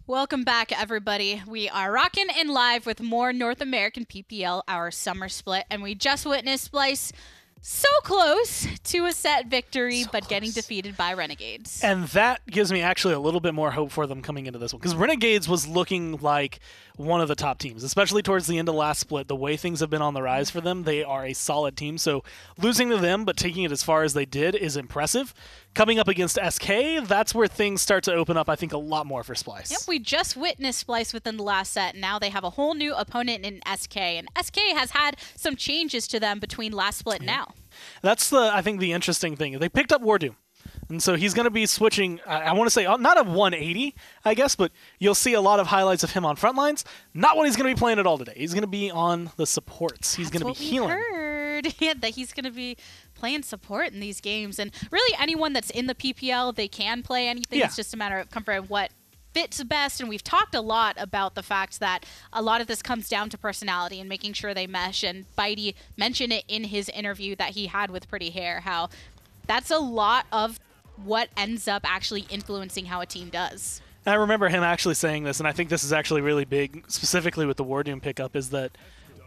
Welcome back, everybody. We are rocking in live with more North American PPL, our summer split, and we just witnessed Splyce so close to a set victory, but getting defeated by Renegades. And that gives me actually a little bit more hope for them coming into this one, because Renegades was looking like one of the top teams, especially towards the end of last split. The way things have been on the rise for them, they are a solid team. So losing to them, but taking it as far as they did is impressive. Coming up against SK, that's where things start to open up, I think, a lot more for Splyce. Yep, we just witnessed Splyce within the last set. Now they have a whole new opponent in SK, and SK has had some changes to them between last split and now. That's, I think, the interesting thing. They picked up Wardoom. And so he's going to be switching, I want to say, not a 180, I guess, but you'll see a lot of highlights of him on front lines. Not what he's going to be playing at all today. He's going to be on the supports. He's going to be healing. That's what we heard, yeah, that he's going to be playing support in these games. And really, anyone that's in the PPL, they can play anything. Yeah. It's just a matter of comfort of what fits best. And we've talked a lot about the fact that a lot of this comes down to personality and making sure they mesh. And Bitey mentioned it in his interview that he had with Pretty Hair, how that's a lot of what ends up actually influencing how a team does. And I remember him actually saying this, and I think this is actually really big, specifically with the Wardoom pickup, is that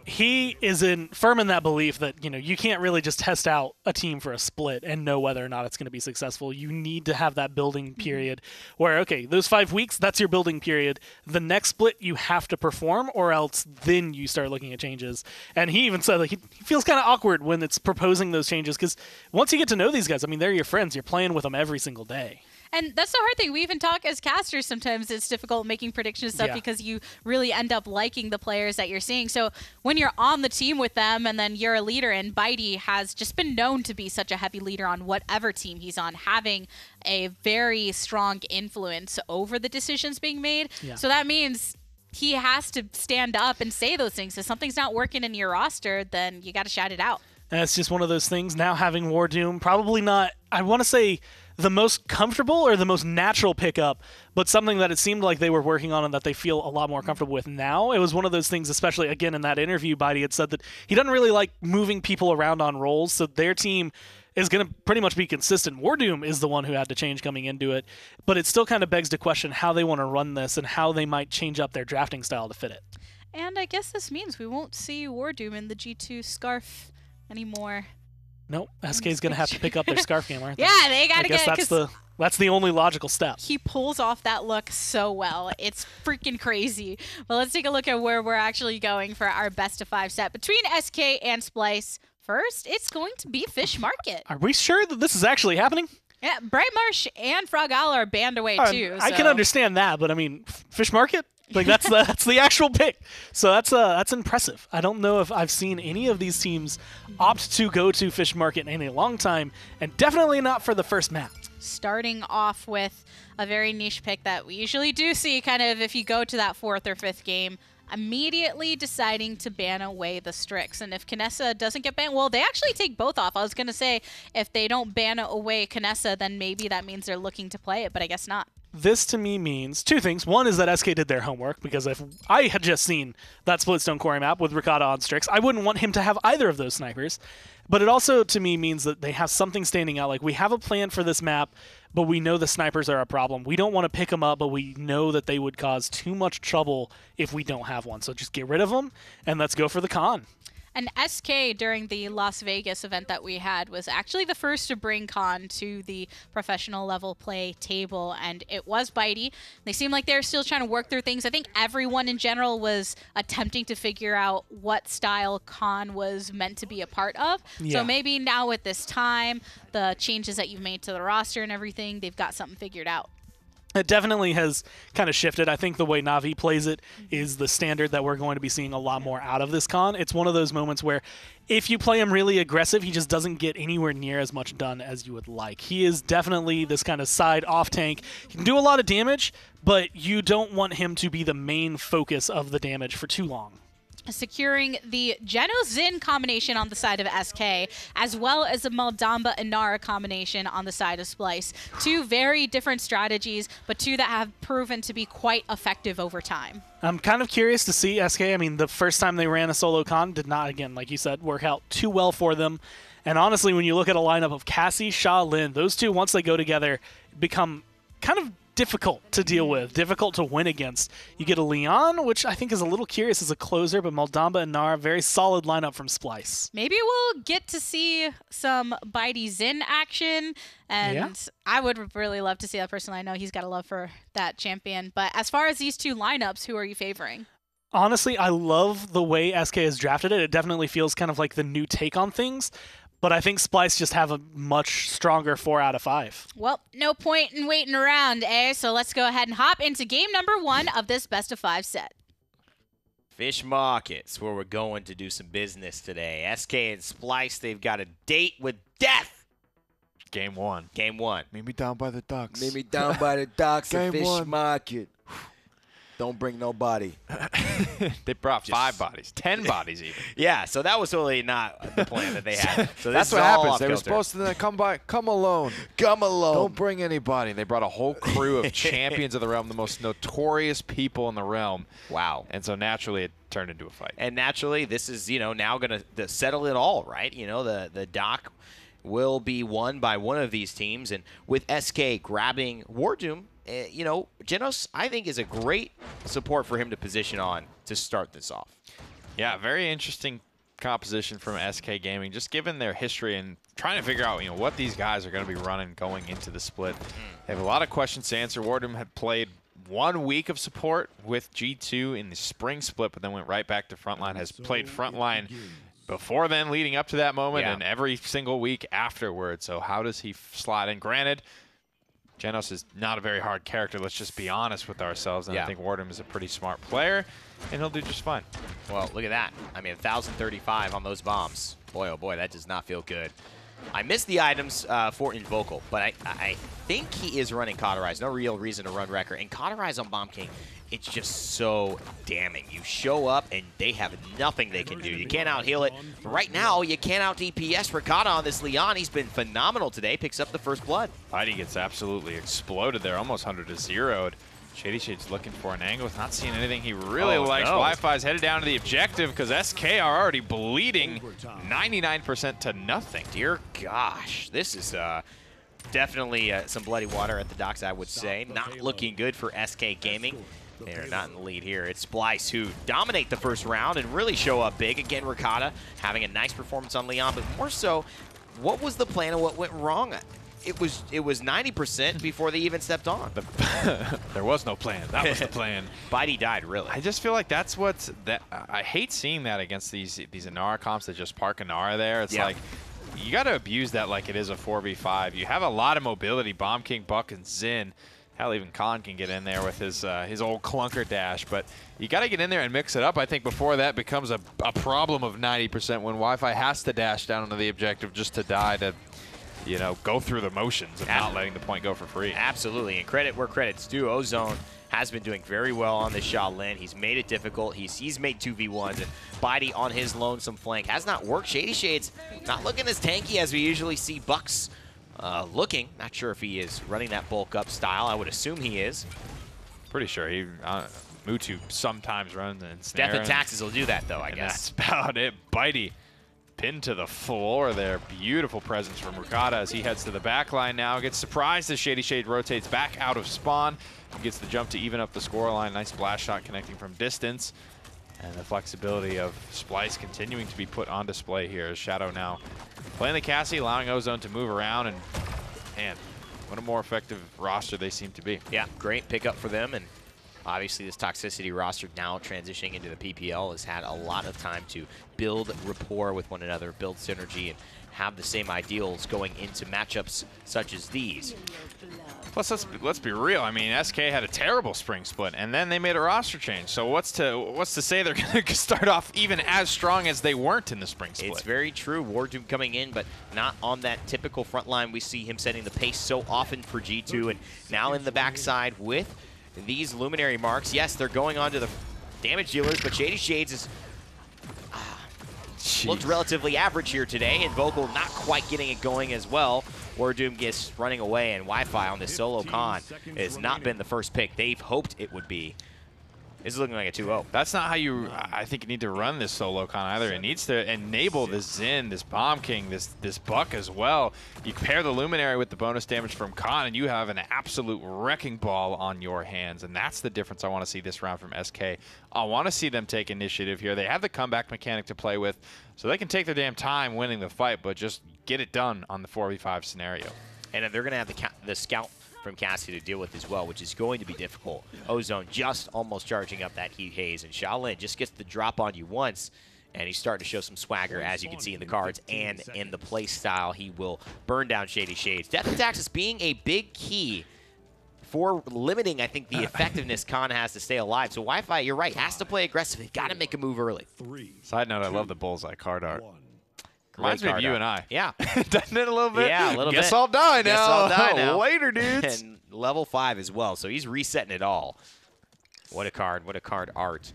he is firm in that belief that, you can't really just test out a team for a split and know whether or not it's going to be successful. You need to have that building period where, okay, those 5 weeks, that's your building period. The next split, you have to perform, or else then you start looking at changes. And he even said, like, he feels kind of awkward when it's proposing those changes, because once you get to know these guys, I mean, they're your friends. You're playing with them every single day. And that's the hard thing. We even talk as casters sometimes. It's difficult making predictions stuff because you really end up liking the players that you're seeing. So when you're on the team with them and then you're a leader, and Bitey has just been known to be such a heavy leader on whatever team he's on, having a very strong influence over the decisions being made. Yeah. So that means he has to stand up and say those things. If something's not working in your roster, then you got to shout it out. And it's just one of those things. Now having Wardoom, probably not, I want to say, the most comfortable or the most natural pickup, but something that it seemed like they were working on and that they feel a lot more comfortable with now. It was one of those things, especially, again, in that interview, Bitey had said that he doesn't really like moving people around on roles, so their team is going to pretty much be consistent. Wardoom is the one who had to change coming into it, but it still kind of begs to question how they want to run this and how they might change up their drafting style to fit it. And I guess this means we won't see Wardoom in the G2 scarf anymore. Nope, SK's going to have to pick up their scarf game, aren't they? Yeah, they got to get it. That's the only logical step. He pulls off that look so well. It's freaking crazy. Well, let's take a look at where we're actually going for our best-of-5 set. Between SK and Splyce, first, it's going to be Fish Market. Are we sure that this is actually happening? Yeah, Brightmarsh and Frogal are banned away, too. I can understand that, but, I mean, Fish Market? Like, that's the actual pick. So that's impressive. I don't know if I've seen any of these teams opt to go to Fish Market in a long time, and definitely not for the first map. Starting off with a very niche pick that we usually do see kind of if you go to that 4th or 5th game, immediately deciding to ban away the Strix. And if Kinessa doesn't get banned, well, they actually take both off. I was going to say if they don't ban away Kinessa, then maybe that means they're looking to play it, but I guess not. This, to me, means two things. One is that SK did their homework, because if I had just seen that Splitstone Quarry map with Ricotta on Strix, I wouldn't want him to have either of those snipers. But it also, to me, means that they have something standing out. Like, we have a plan for this map, but we know the snipers are a problem. We don't want to pick them up, but we know that they would cause too much trouble if we don't have one. So just get rid of them, and let's go for the con. And SK, during the Las Vegas event that we had, was actually the first to bring Con to the professional level play table, and it was Bitey. They seemed like they were still trying to work through things. I think everyone in general was attempting to figure out what style Con was meant to be a part of. Yeah. So maybe now with this time, the changes that you've made to the roster and everything, they've got something figured out. It definitely has kind of shifted. I think the way Na'Vi plays it is the standard that we're going to be seeing a lot more out of this con. It's one of those moments where if you play him really aggressive, he just doesn't get anywhere near as much done as you would like. He is definitely this kind of side off tank. He can do a lot of damage, but you don't want him to be the main focus of the damage for too long. Securing the Geno-Zin combination on the side of SK, as well as the Maldamba-Inara combination on the side of Splyce. Two very different strategies, but two that have proven to be quite effective over time. I'm kind of curious to see SK. I mean, the first time they ran a solo con did not, again, like you said, work out too well for them. And honestly, when you look at a lineup of Cassie, Sha, Lin, those two, once they go together, become kind of difficult to deal with, difficult to win against. You get a Leon, which I think is a little curious as a closer, but Moldamba and Nara, very solid lineup from Splyce. Maybe we'll get to see some Bitey Zin action, and I would really love to see that personally. I know he's got a love for that champion. But as far as these two lineups, who are you favoring? Honestly, I love the way SK has drafted it. It definitely feels kind of like the new take on things. But I think Splyce just have a much stronger 4 out of 5. Well, no point in waiting around, eh? So let's go ahead and hop into game number 1 of this best-of-5 set. Fish Markets, where we're going to do some business today. SK and Splyce, they've got a date with death. Game 1. Game 1. Meet me down by the docks. Meet me down by the docks at Game Fish 1. Market. Don't bring nobody. They brought 5 bodies, 10 bodies even. Yeah, so that was totally not the plan that they had. So That's this what is all happens. off They were kilter. supposed to then come alone. Come alone. Don't bring anybody. And they brought a whole crew of champions of the realm, the most notorious people in the realm. Wow. And so naturally it turned into a fight. And naturally, this is, now going to settle it all, right? The dock will be won by one of these teams. And with SK grabbing Wardoom, Genos, I think, is a great support for him to position on to start this off. Yeah, very interesting composition from SK Gaming, just given their history and trying to figure out, what these guys are going to be running going into the split. They have a lot of questions to answer. Wardoom had played 1 week of support with G2 in the spring split, but then went right back to frontline, has played frontline before then, leading up to that moment, and every single week afterwards. So how does he slide in? Granted, Genos is not a very hard character. Let's just be honest with ourselves. And I think Wardoom is a pretty smart player, and he'll do just fine. Well, look at that. I mean, 1,035 on those bombs. Boy, oh boy, that does not feel good. I missed the items for Invocal, but I think he is running Cauterize. No real reason to run Wrecker. And Cauterize on Bomb King, it's just so damning. You show up, and they have nothing they can do. You can't out-heal it. Right now, you can't out-DPS Ricotta on this Leon. He's been phenomenal today. Picks up the first blood. Bitey gets absolutely exploded there, almost 100 to 0'd. Shady Shade's looking for an angle. Not seeing anything he really likes. No. Wi-Fi's headed down to the objective because SK are already bleeding 99% to nothing. Dear gosh, this is definitely some bloody water at the docks, I would say. Not looking good for SK Gaming. They're not in the lead here. It's Splyce who dominate the first round and really show up big. Again, Ricotta having a nice performance on Leon, but more so, what was the plan and what went wrong? It was 90% before they even stepped on. There was no plan. That was the plan. Bitey died, really. I just feel like that's what's that. I hate seeing that against these Inara comps that just park Inara there. It's like you got to abuse that like it is a 4v5. You have a lot of mobility. Bomb King, Buck, and Zin. Hell, even Khan can get in there with his old clunker dash, but you got to get in there and mix it up. I think before that becomes a problem of 90% when Wi-Fi has to dash down into the objective just to die to, go through the motions of not letting the point go for free. Absolutely, and credit where credit's due. Ozone has been doing very well on this Shaolin. He's made it difficult. He's made 2v1s, and Bitey on his lonesome flank has not worked. Shady Shade's not looking as tanky as we usually see Bucks looking. Not sure if he is running that bulk up style. I would assume he is. Pretty sure he Mutu sometimes runs and snare. Death and Taxes will do that, though, I guess. That's about it. Bitey pinned to the floor there. Beautiful presence from Ricotta as he heads to the back line now. Gets surprised as Shady Shade rotates back out of spawn. He gets the jump to even up the scoreline. Nice blast shot connecting from distance. And the flexibility of Splyce continuing to be put on display here as Shadow now playing the Cassie, allowing Ozone to move around. And, man, what a more effective roster they seem to be. Yeah, great pickup for them. And obviously this Toxicity roster now transitioning into the PPL has had a lot of time to build rapport with one another, build synergy, and have the same ideals going into matchups such as these. Plus, let's be real. I mean, SK had a terrible spring split, and then they made a roster change. So what's to say they're going to start off even as strong as they weren't in the spring split? It's very true. Wardoom coming in, but not on that typical front line. We see him setting the pace so often for G2, and now in the backside with these Luminary marks. Yes, they're going on to the damage dealers, but Shady Shades is looked relatively average here today, and Vocal not quite getting it going as well. Wardoom gets running away, and Wi-Fi on this solo con has not been the first pick they've hoped it would be. This is looking like a 2-0. That's not how you, I think, you need to run this solo con either. It needs to enable this Xin, this Bomb King, this Buck as well. You pair the Luminary with the bonus damage from Khan, and you have an absolute wrecking ball on your hands. And that's the difference I want to see this round from SK. I want to see them take initiative here. They have the comeback mechanic to play with, so they can take their damn time winning the fight, but just get it done on the 4v5 scenario. And then they're going to have the scout from Cassie to deal with as well, which is going to be difficult. Ozone just almost charging up that heat haze, and Shaolin just gets the drop on you once, and he's starting to show some swagger, as you can see in the cards and in the play style. He will burn down Shady Shades. Death and Taxes being a big key for limiting, I think, the effectiveness Khan has to stay alive. So Wi-Fi, you're right, has to play aggressively. Got to make a move early. Side note, I love the bullseye card art. Reminds me of you and I. Yeah. Doesn't it a little bit? Yeah, a little Guess bit. I'll die now. Guess I'll die now. Later, dudes. And level 5 as well, so he's resetting it all. What a card art.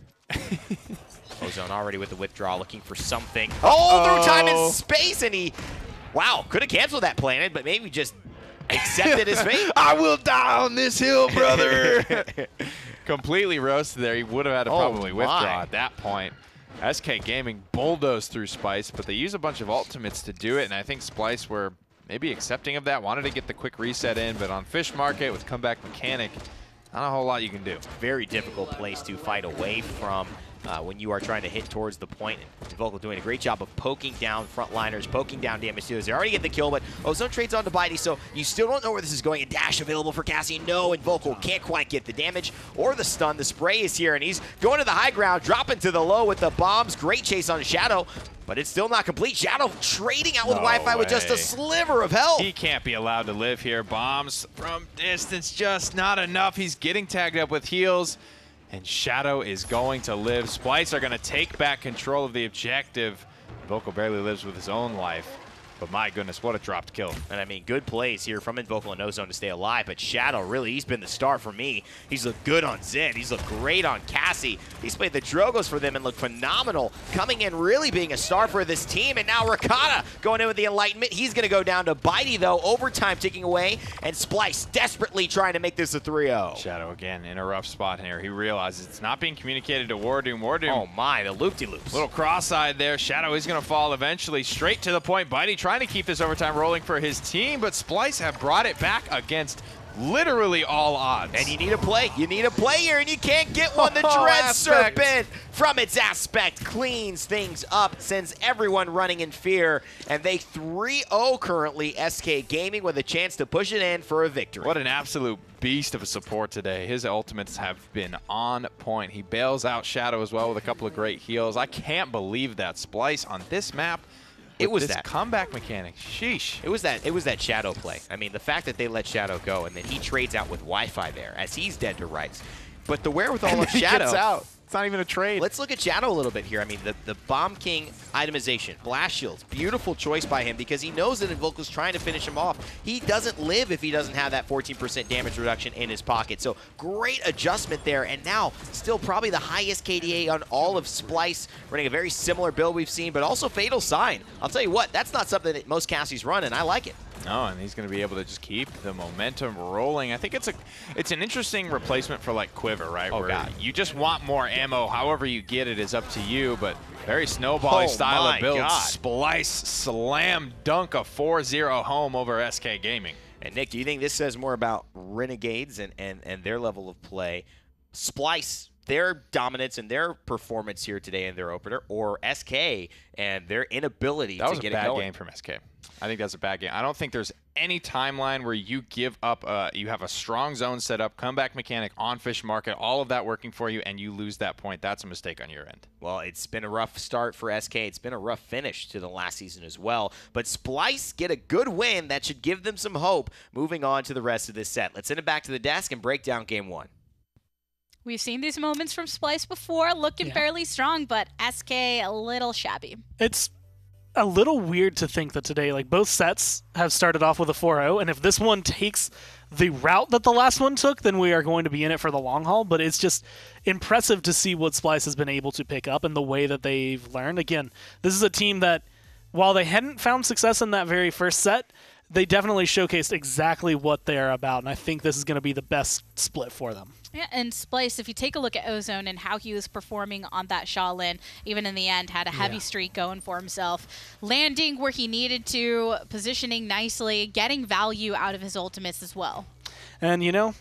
Ozone already with the withdraw, looking for something. Oh, through time and space, and he, wow, could have canceled that planet, but maybe just accepted his fate. I will die on this hill, brother. Completely roasted there. He would have had to probably withdraw at that point. SK Gaming bulldozed through Splyce, but they use a bunch of ultimates to do it, and I think Splyce were maybe accepting of that, wanted to get the quick reset in, but on Fish Market with comeback mechanic, not a whole lot you can do. Very difficult place to fight away from when you are trying to hit towards the point. Vocal doing a great job of poking down frontliners, poking down damage dealers. They already get the kill, but Ozone trades on to Bitey, so you still don't know where this is going. A dash available for Cassie. No, and Vocal can't quite get the damage or the stun. The spray is here, and he's going to the high ground, dropping to the low with the bombs. Great chase on Shadow, but it's still not complete. Shadow trading out with Wi-Fi with just a sliver of health. He can't be allowed to live here. Bombs from distance, just not enough. He's getting tagged up with heals, and Shadow is going to live. Splyce are going to take back control of the objective. Vocal barely lives with his own life. But my goodness, what a dropped kill. And I mean, good plays here from Invocal and Ozone to stay alive, but Shadow, really, he's been the star for me. He's looked good on Xin. He's looked great on Cassie. He's played the Drogos for them and looked phenomenal, coming in really being a star for this team. And now Rakata going in with the Enlightenment. He's going to go down to Bitey, though. Overtime ticking away, and Splyce desperately trying to make this a 3-0. Shadow, again, in a rough spot here. He realizes it's not being communicated to Wardoom. Wardoom, oh my, the loop-de-loops. Little cross-eyed there. Shadow is going to fall eventually. Straight to the point. Bitey trying to keep this overtime rolling for his team, but Splyce have brought it back against literally all odds. And you need a play. You need a play here, and you can't get one. The Dread Serpent from its aspect cleans things up, sends everyone running in fear, and they 3-0 currently. SK Gaming with a chance to push it in for a victory. What an absolute beast of a support today. His ultimates have been on point. He bails out Shadow as well with a couple of great heals. I can't believe that Splyce on this map. It was this that comeback mechanic. Sheesh. It was that Shadow play. I mean, the fact that they let Shadow go and then he trades out with Wi-Fi there as he's dead to rights. But the wherewithal of Shadow. Gets out. It's not even a trade. Let's look at Shadow a little bit here. I mean, the Bomb King itemization, blast shields, beautiful choice by him because he knows that Invocal's trying to finish him off. He doesn't live if he doesn't have that 14% damage reduction in his pocket. So great adjustment there, and now still probably the highest KDA on all of Splyce, running a very similar build we've seen, but also Fatal Sign. I'll tell you what, that's not something that most Cassies run, and I like it. No, and he's going to be able to just keep the momentum rolling. I think it's an interesting replacement for like Quiver, right? Oh, where God. you just want more ammo. However you get it is up to you, but very snowbally style of build. Splyce slam dunk a 4-0 home over SK Gaming. And Nick, do you think this says more about Renegades and their level of play, Splyce, their dominance and their performance here today in their opener, or SK and their inability to get it going? That was a bad game from SK. I think that's a bad game. I don't think there's any timeline where you give up, you have a strong zone set up, comeback mechanic on Fish Market, all of that working for you, and you lose that point. That's a mistake on your end. Well, it's been a rough start for SK. It's been a rough finish to the last season as well. But Splyce get a good win that should give them some hope moving on to the rest of this set. Let's send it back to the desk and break down game one. We've seen these moments from Splyce before, looking fairly strong, but SK a little shabby. It's a little weird to think that today, like, both sets have started off with a 4-0, and if this one takes the route that the last one took, then we are going to be in it for the long haul. But it's just impressive to see what Splyce has been able to pick up and the way that they've learned. Again, this is a team that, while they hadn't found success in that very first set, they definitely showcased exactly what they're about, and I think this is going to be the best split for them. Yeah, and Splyce, if you take a look at Ozone and how he was performing on that Shaolin, even in the end, had a heavy streak going for himself, landing where he needed to, positioning nicely, getting value out of his ultimates as well. And, you know,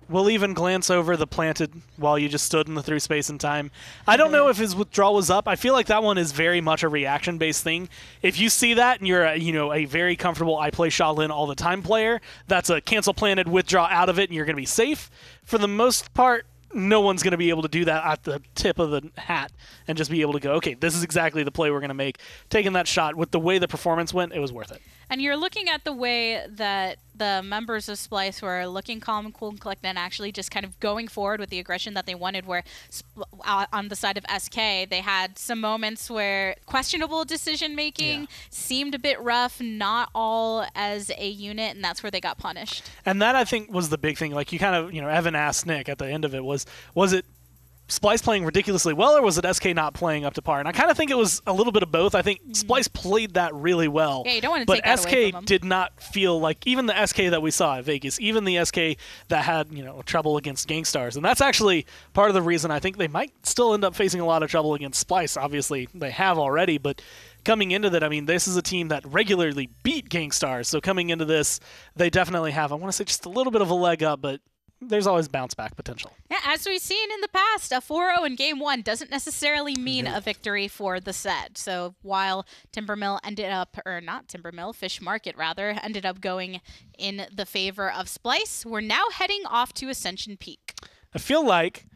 we'll even glance over the planted while you just stood in the through space and time. I don't know if his withdrawal was up. I feel like that one is very much a reaction-based thing. If you see that and you're a very comfortable I play Shaolin all the time player, that's a cancel planted, withdraw out of it, and you're going to be safe. For the most part, no one's going to be able to do that at the tip of the hat and just be able to go, okay, this is exactly the play we're going to make. Taking that shot, with the way the performance went, it was worth it. And you're looking at the way that the members of Splyce were looking calm and cool and collected and actually just kind of going forward with the aggression that they wanted, where on the side of SK, they had some moments where questionable decision-making seemed a bit rough, not all as a unit, and that's where they got punished. And that, I think, was the big thing. Like, you kind of, Evan asked Nick at the end of it, was it Splyce playing ridiculously well, or was it SK not playing up to par? And I kind of think it was a little bit of both. I think Splyce played that really well. Yeah, you don't want to take that away from them. But SK did not feel like, even the SK that we saw at Vegas, even the SK that had, trouble against Gangstars. And that's actually part of the reason I think they might still end up facing a lot of trouble against Splyce. Obviously, they have already, but coming into that, I mean, this is a team that regularly beat Gangstars. So coming into this, they definitely have, I want to say, just a little bit of a leg up, but there's always bounce back potential. Yeah, as we've seen in the past, a 4-0 in game one doesn't necessarily mean a victory for the set. So while Timbermill ended up, or not Timbermill, Fish Market rather, ended up going in the favor of Splyce, we're now heading off to Ascension Peak. I feel like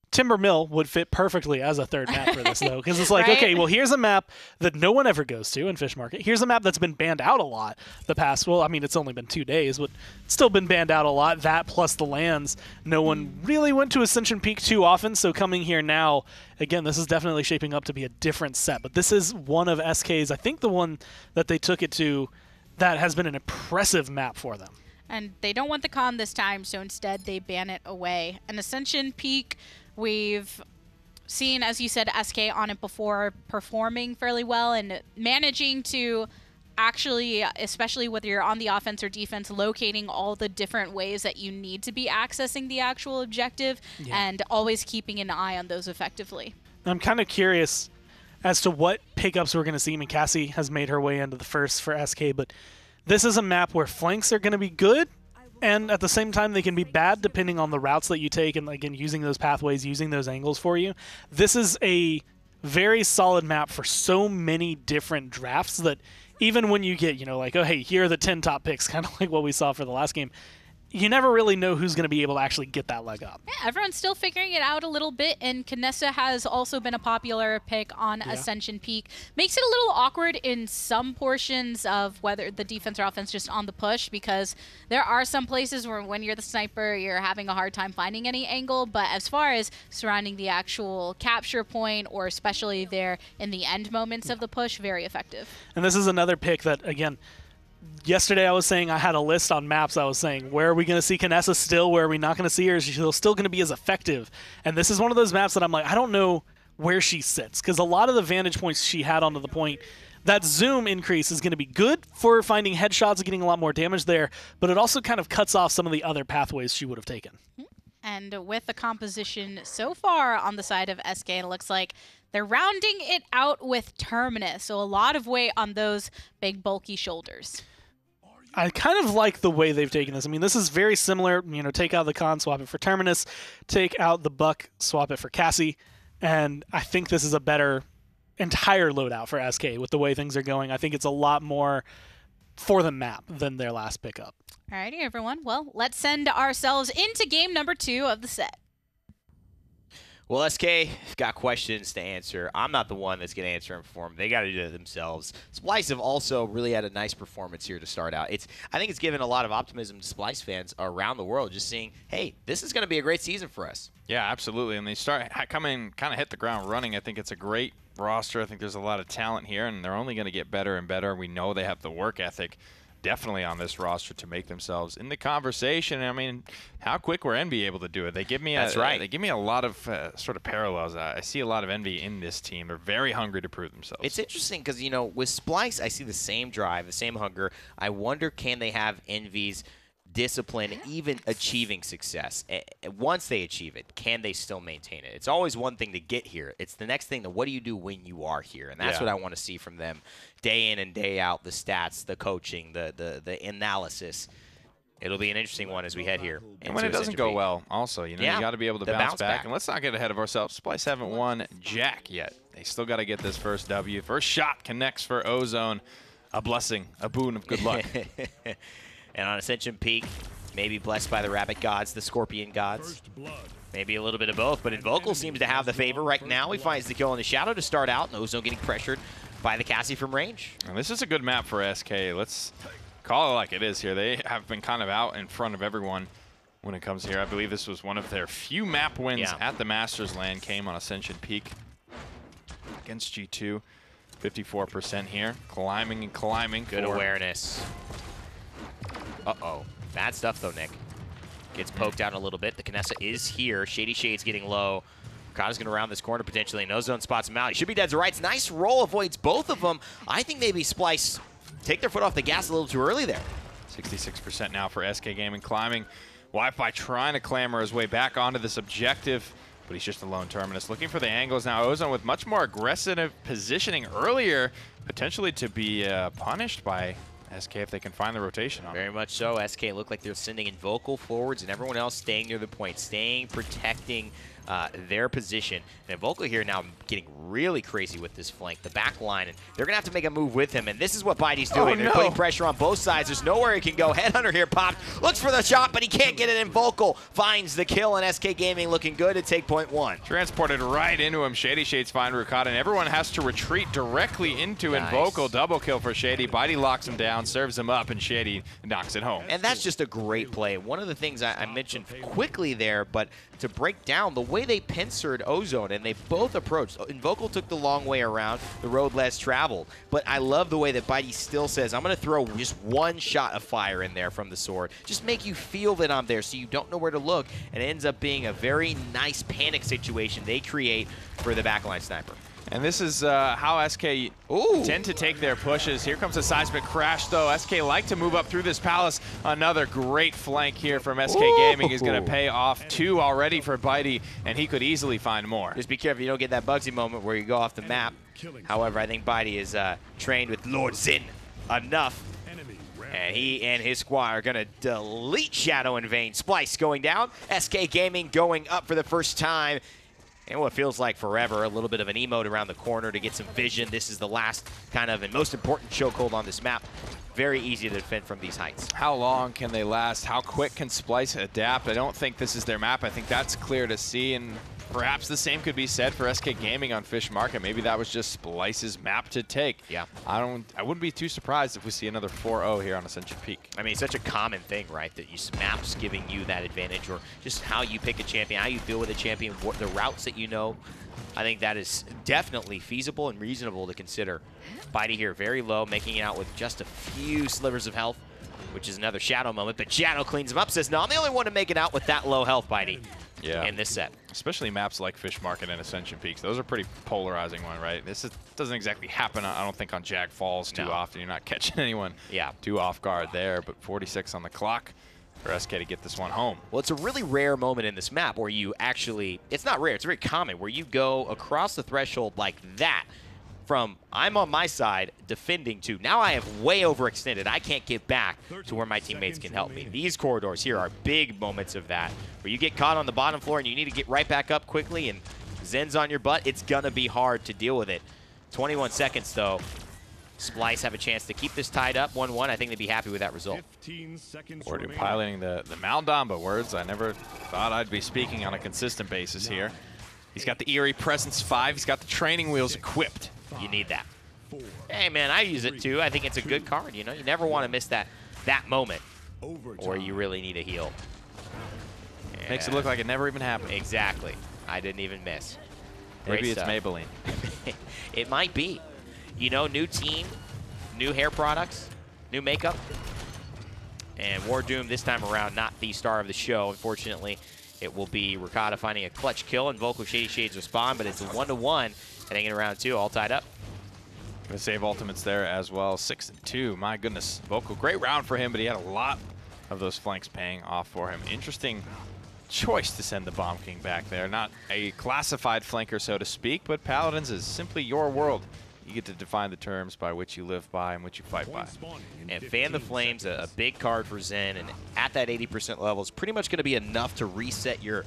Timbermill would fit perfectly as a third map for this, though, because it's like, Right? okay, well, here's a map that no one ever goes to in Fish Market. Here's a map that's been banned out a lot the past, well, I mean, it's only been 2 days, but it's still been banned out a lot. That plus the lands, no one really went to Ascension Peak too often, so coming here now, again, this is definitely shaping up to be a different set, but this is one of SK's, I think the one that they took it to that has been an impressive map for them. And they don't want the con this time, so instead they ban it away. And Ascension Peak, we've seen, as you said, SK on it before, performing fairly well and managing to actually, especially whether you're on the offense or defense, locating all the different ways that you need to be accessing the actual objective and always keeping an eye on those effectively. I'm kind of curious as to what pickups we're going to see. I mean, Cassie has made her way into the first for SK, but this is a map where flanks are going to be good, and at the same time they can be bad depending on the routes that you take and, again, using those pathways, using those angles for you. This is a very solid map for so many different drafts that even when you get, like, oh, hey, here are the 10 top picks, kind of like what we saw for the last game, you never really know who's going to be able to actually get that leg up. Yeah, everyone's still figuring it out a little bit, and Kinessa has also been a popular pick on Ascension Peak. Makes it a little awkward in some portions of whether the defense or offense just on the push, because there are some places where when you're the sniper, you're having a hard time finding any angle, but as far as surrounding the actual capture point, or especially there in the end moments of the push, very effective. And this is another pick that, again, yesterday I was saying I had a list on maps. I was saying, where are we going to see Kinessa still? Where are we not going to see her? Is she still going to be as effective? And this is one of those maps that I'm like, I don't know where she sits, because a lot of the vantage points she had onto the point, that zoom increase is going to be good for finding headshots and getting a lot more damage there, but it also kind of cuts off some of the other pathways she would have taken. And with the composition so far on the side of SK, it looks like they're rounding it out with Terminus, so a lot of weight on those big, bulky shoulders. I kind of like the way they've taken this. I mean, this is very similar. Take out the con, swap it for Terminus. Take out the Buck, swap it for Cassie. And I think this is a better entire loadout for SK with the way things are going. I think it's a lot more for the map than their last pickup. Alrighty, everyone. Well, let's send ourselves into game number 2 of the set. Well, SK got questions to answer. I'm not the one that's going to answer them for them. They got to do it themselves. Splyce have also really had a nice performance here to start out. I think it's given a lot of optimism to Splyce fans around the world, just seeing, hey, this is going to be a great season for us. Yeah, absolutely. And they start coming, kind of hit the ground running. I think it's a great roster. I think there's a lot of talent here, and they're only going to get better and better. We know they have the work ethic definitely on this roster to make themselves in the conversation. I mean, how quick were Envy able to do it? They give me They give me a lot of sort of parallels. I see a lot of Envy in this team. They're very hungry to prove themselves. It's interesting because, with Splyce, I see the same drive, the same hunger. I wonder, can they have Envy's discipline, even achieving success. Once they achieve it, can they still maintain it? It's always one thing to get here. It's the next thing, what do you do when you are here? And that's what I want to see from them day in and day out, the stats, the coaching, the analysis. It'll be an interesting one as we head here. And when it doesn't go well, also, you got to be able to bounce back. And let's not get ahead of ourselves. Splyce haven't won jack yet. They still got to get this first W. First shot connects for Ozone. A blessing, a boon of good luck. And on Ascension Peak, maybe blessed by the rabbit gods, the scorpion gods. Maybe a little bit of both, but Invocal seems to have the favor right now. He finds the kill in the shadow to start out, and Ozone getting pressured by the Cassie from range. And this is a good map for SK. Let's call it like it is here. They have been kind of out in front of everyone when it comes here. I believe this was one of their few map wins at the Masters LAN, came on Ascension Peak against G2. 54% here, climbing and climbing. Good awareness. Uh-oh. Bad stuff, though, Nick. Gets poked out a little bit. The Kinessa is here. Shady Shade's getting low. Kata's going to round this corner potentially. No Zone spots him out. He should be dead to rights. Nice roll, avoids both of them. I think maybe Splyce take their foot off the gas a little too early there. 66% now for SK Gaming climbing. Wi-Fi trying to clamber his way back onto this objective, but he's just a lone terminus. Looking for the angles now. Ozone with much more aggressive positioning earlier, potentially to be punished by SK if they can find the rotation on Very much so. SK look like they're sending Invocal forwards and everyone else staying near the point, protecting their position. And Invocal here now getting really crazy with this flank, the back line, and they're going to have to make a move with him, and this is what Baity's doing. They're putting pressure on both sides. There's nowhere he can go. Headhunter here popped, looks for the shot, but he can't get it. Invocal finds the kill, and SK Gaming looking good to take point one. Transported right into him. Shady Shade's find Rukata, and everyone has to retreat directly into Invocal. Double kill for Shady. Baity locks him down, serves him up, and Shady knocks it home. And that's just a great play. One of the things I mentioned quickly there, but to break down the way they pincered Ozone, and they both approached. Invocal took the long way around, the road less traveled. But I love the way that Baity still says, I'm going to throw just one shot of fire in there from the sword. Just make you feel that I'm there so you don't know where to look. And it ends up being a very nice panic situation they create for the backline sniper. And this is how SK tend to take their pushes. Here comes a seismic crash, though. SK like to move up through this palace. Another great flank here from SK Gaming is going to pay off. 2 already for Baity, and he could easily find more. Just be careful you don't get that Bugsy moment where you go off the map. However, I think Baity is trained with Lord Zin enough. And he and his squad are going to delete Shadow in vain. Splyce going down. SK Gaming going up for the first time. And what feels like forever, a little bit of an emote around the corner to get some vision. This is the last kind of and most important chokehold on this map. Very easy to defend from these heights. How long can they last? How quick can Splyce adapt? I don't think this is their map. I think that's clear to see, and perhaps the same could be said for SK Gaming on Fish Market. Maybe that was just Splyce's map to take. Yeah. I wouldn't be too surprised if we see another 4-0 here on Ascension Peak. I mean, it's such a common thing, right? That maps giving you that advantage, or just how you pick a champion, how you deal with a champion, what the routes that you know. I think that is definitely feasible and reasonable to consider. Baity here very low, making it out with just a few slivers of health, which is another Shadow moment. But Shadow cleans him up, says, no, I'm the only one to make it out with that low health, Baity. Yeah. In this set. Especially maps like Fish Market and Ascension Peaks. Those are pretty polarizing one, right? This doesn't exactly happen, I don't think, on Jag Falls too often. You're not catching anyone too off guard there, but 46 on the clock for SK to get this one home. Well, it's a really rare moment in this map where you actually, it's not rare, it's very common, where you go across the threshold like that from I'm on my side defending to now I have way overextended. I can't get back to where my teammates can help me. These corridors here are big moments of that, where you get caught on the bottom floor and you need to get right back up quickly, and Zen's on your butt. It's going to be hard to deal with it. 21 seconds, though. Splyce have a chance to keep this tied up 1-1. I think they'd be happy with that result. We're piloting the Maldamba words I never thought I'd be speaking on a consistent basis here. He's got the Eerie Presence 5. He's got the training wheels equipped. You need that. Hey, man, I use it too. I think it's a good card. You know, you never want to miss that moment where you really need a heal. Makes it look like it never even happened. Exactly. I didn't even miss. Maybe it's Maybelline. It might be. You know, new team, new hair products, new makeup. And War Doom this time around, not the star of the show, unfortunately. It will be Rukata finding a clutch kill, and Vocal Shady Shades respond, but it's a 1-1 heading in round 2, all tied up. Gonna save ultimates there as well. 6-2, my goodness. Vocal, great round for him, but he had a lot of those flanks paying off for him. Interesting choice to send the Bomb King back there. Not a classified flanker, so to speak, but Paladins is simply your world. You get to define the terms by which you live by and which you fight by. And Fan the Flames, a big card for Zen, and at that 80% level is pretty much going to be enough to reset your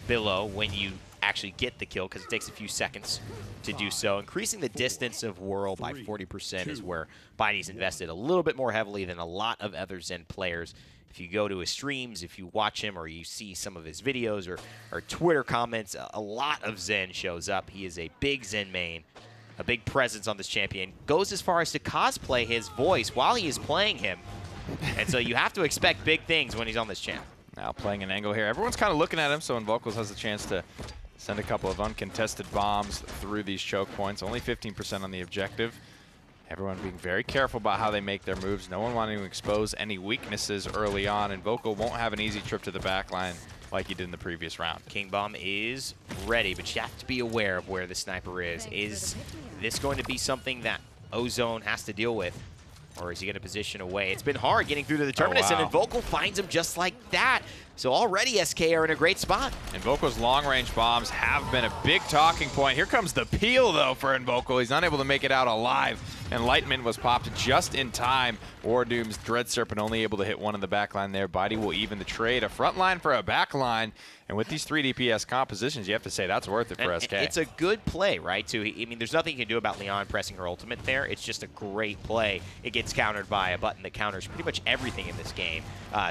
billow when you actually get the kill, because it takes a few seconds to do so. Increasing the distance of Whirl by 40% is where Bidey's invested a little bit more heavily than a lot of other Zen players. If you go to his streams, if you watch him, or you see some of his videos or Twitter comments, a lot of Zen shows up. He is a big Zen main, a big presence on this champion. Goes as far as to cosplay his voice while he is playing him. And so you have to expect big things when he's on this champ. Now playing an angle here. Everyone's kind of looking at him, so Invocals has a chance to send a couple of uncontested bombs through these choke points. Only 15% on the objective. Everyone being very careful about how they make their moves. No one wanting to expose any weaknesses early on, and Vocal won't have an easy trip to the back line like he did in the previous round. King Bomb is ready, but you have to be aware of where the sniper is. Is this going to be something that Ozone has to deal with, or is he going to position away? It's been hard getting through to the Terminus, and Invocul finds him just like that. So already SK are in a great spot. Invocal's long-range bombs have been a big talking point. Here comes the peel, though, for Invocul. He's unable to make it out alive. Enlightenment was popped just in time. Wardoom's Dread Serpent only able to hit one in the back line there. Bidey will even the trade. A front line for a back line. And with these 3 DPS compositions, you have to say that's worth it for SK. It's a good play, right? I mean, there's nothing you can do about Leon pressing her ultimate there. It's just a great play. It gets countered by a button that counters pretty much everything in this game.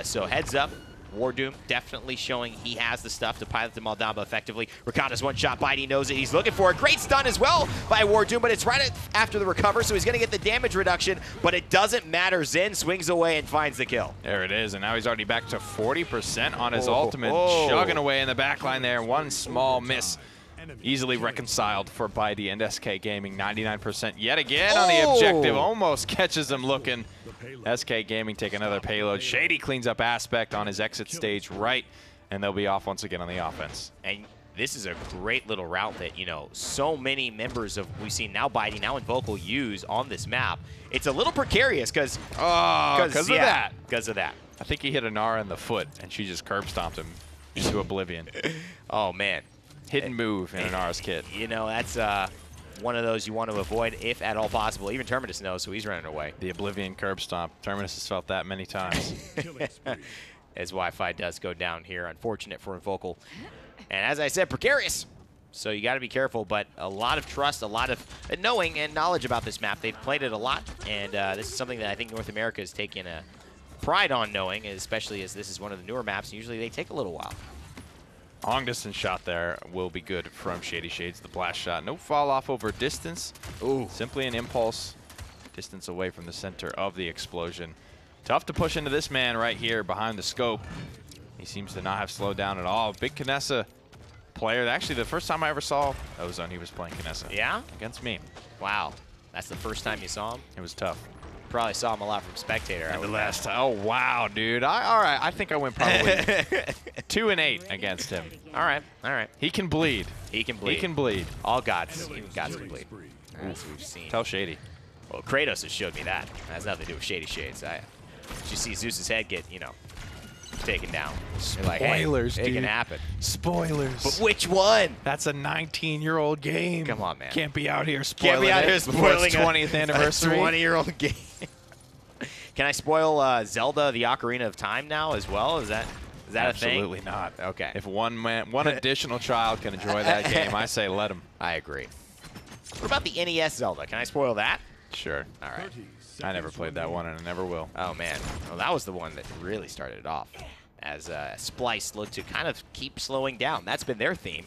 So heads up. Wardoom definitely showing he has the stuff to pilot the Maldamba effectively. Rakata's one shot. Bidey knows it. He's looking for a great stun as well by Wardoom, but it's right after the recover, so he's going to get the damage reduction, but it doesn't matter. Zen swings away and finds the kill. There it is, and now he's already back to 40% on his ultimate, chugging away in the back line there. One small miss. Easily reconciled for Bidey and SK Gaming. 99% yet again on the objective. Almost catches him looking. SK Gaming take another payload. Shady cleans up Aspect on his exit stage right, and they'll be off once again on the offense. And this is a great little route that, you know, so many members of, we've seen now Bidey, now Invocul use on this map. It's a little precarious because of that. Because of that. I think he hit Anara in the foot, and she just curb stomped him into oblivion. Oh, man. Hidden move in Anara's kit. You know, that's one of those you want to avoid if at all possible. Even Terminus knows, so he's running away. The oblivion curb stomp. Terminus has felt that many times. As Wi-Fi does go down here. Unfortunate for Invocul. And as I said, precarious. So you got to be careful, but a lot of trust, a lot of knowing and knowledge about this map. They've played it a lot, and this is something that I think North America has taken a pride on knowing, especially as this is one of the newer maps. Usually they take a little while. Long distance shot there will be good from Shady Shades. The blast shot. No fall off over distance. Ooh. Simply an impulse. Distance away from the center of the explosion. Tough to push into this man right here behind the scope. He seems to not have slowed down at all. Big Kinessa player. Actually, the first time I ever saw Ozone, he was playing Kinessa. Yeah? Against me. Wow. That's the first time you saw him? It was tough. Probably saw him a lot from Spectator. And the last time. Oh, wow, dude. All right. I think I went probably 2-8 against him. All right. All right. He can bleed. He can bleed. He can bleed. All gods. Even gods can bleed. As we've seen. Tell Shady. Well, Kratos has showed me that. That has nothing to do with Shady Shades. Did you see Zeus's head get, you know, taken down? Spoilers, like, hey, dude. It can happen. Spoilers. But which one? That's a 19-year-old game. Come on, man. Can't be out here spoiling Can't be out here spoiling its 20th anniversary. A 20-year-old game. Can I spoil Zelda: The Ocarina of Time now as well? Is that a thing? Absolutely not. Okay. If one additional child can enjoy that game, I say let him. I agree. What about the NES Zelda? Can I spoil that? Sure. All right. I never played that one, and I never will. Oh, man. Well, that was the one that really started it off, as Splyce looked to kind of keep slowing down. That's been their theme.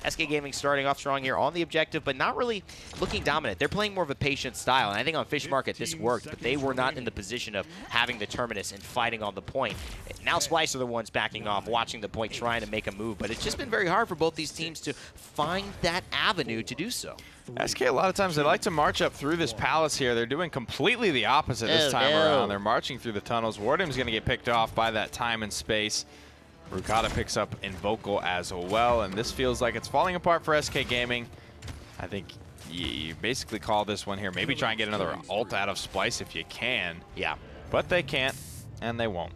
SK Gaming starting off strong here on the objective, but not really looking dominant. They're playing more of a patient style, and I think on Fish Market this worked, but they were not in the position of having the Terminus and fighting on the point. Now Splyce are the ones backing off, watching the point, trying to make a move, but it's just been very hard for both these teams to find that avenue to do so. SK, a lot of times, they like to march up through this palace here. They're doing completely the opposite this time around. They're marching through the tunnels. Wardoom's going to get picked off by that time and space. Rukata picks up Invocul as well, and this feels like it's falling apart for SK Gaming. I think you basically call this one here. Maybe try and get another ult out of Splyce if you can. Yeah. But they can't, and they won't.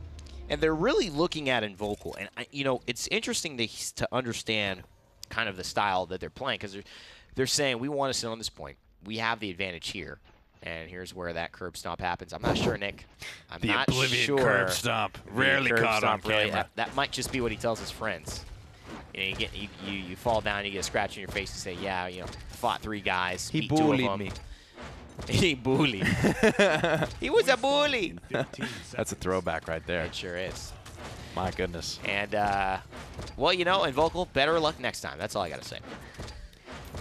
And they're really looking at Invocal. And, it's interesting to understand kind of the style that they're playing because they're saying, we want to sit on this point. We have the advantage here. And here's where that curb stomp happens. I'm not sure, Nick. I'm the not oblivion sure. curb stomp. Rarely caught on Really, camera. that might just be what he tells his friends. You fall down, you get a scratch in your face and say, yeah, fought 3 guys. He beat 2 of bullied them. me. He bullied. He was a bully. That's a throwback right there. It sure is. My goodness. And, Invocal, better luck next time. That's all I got to say.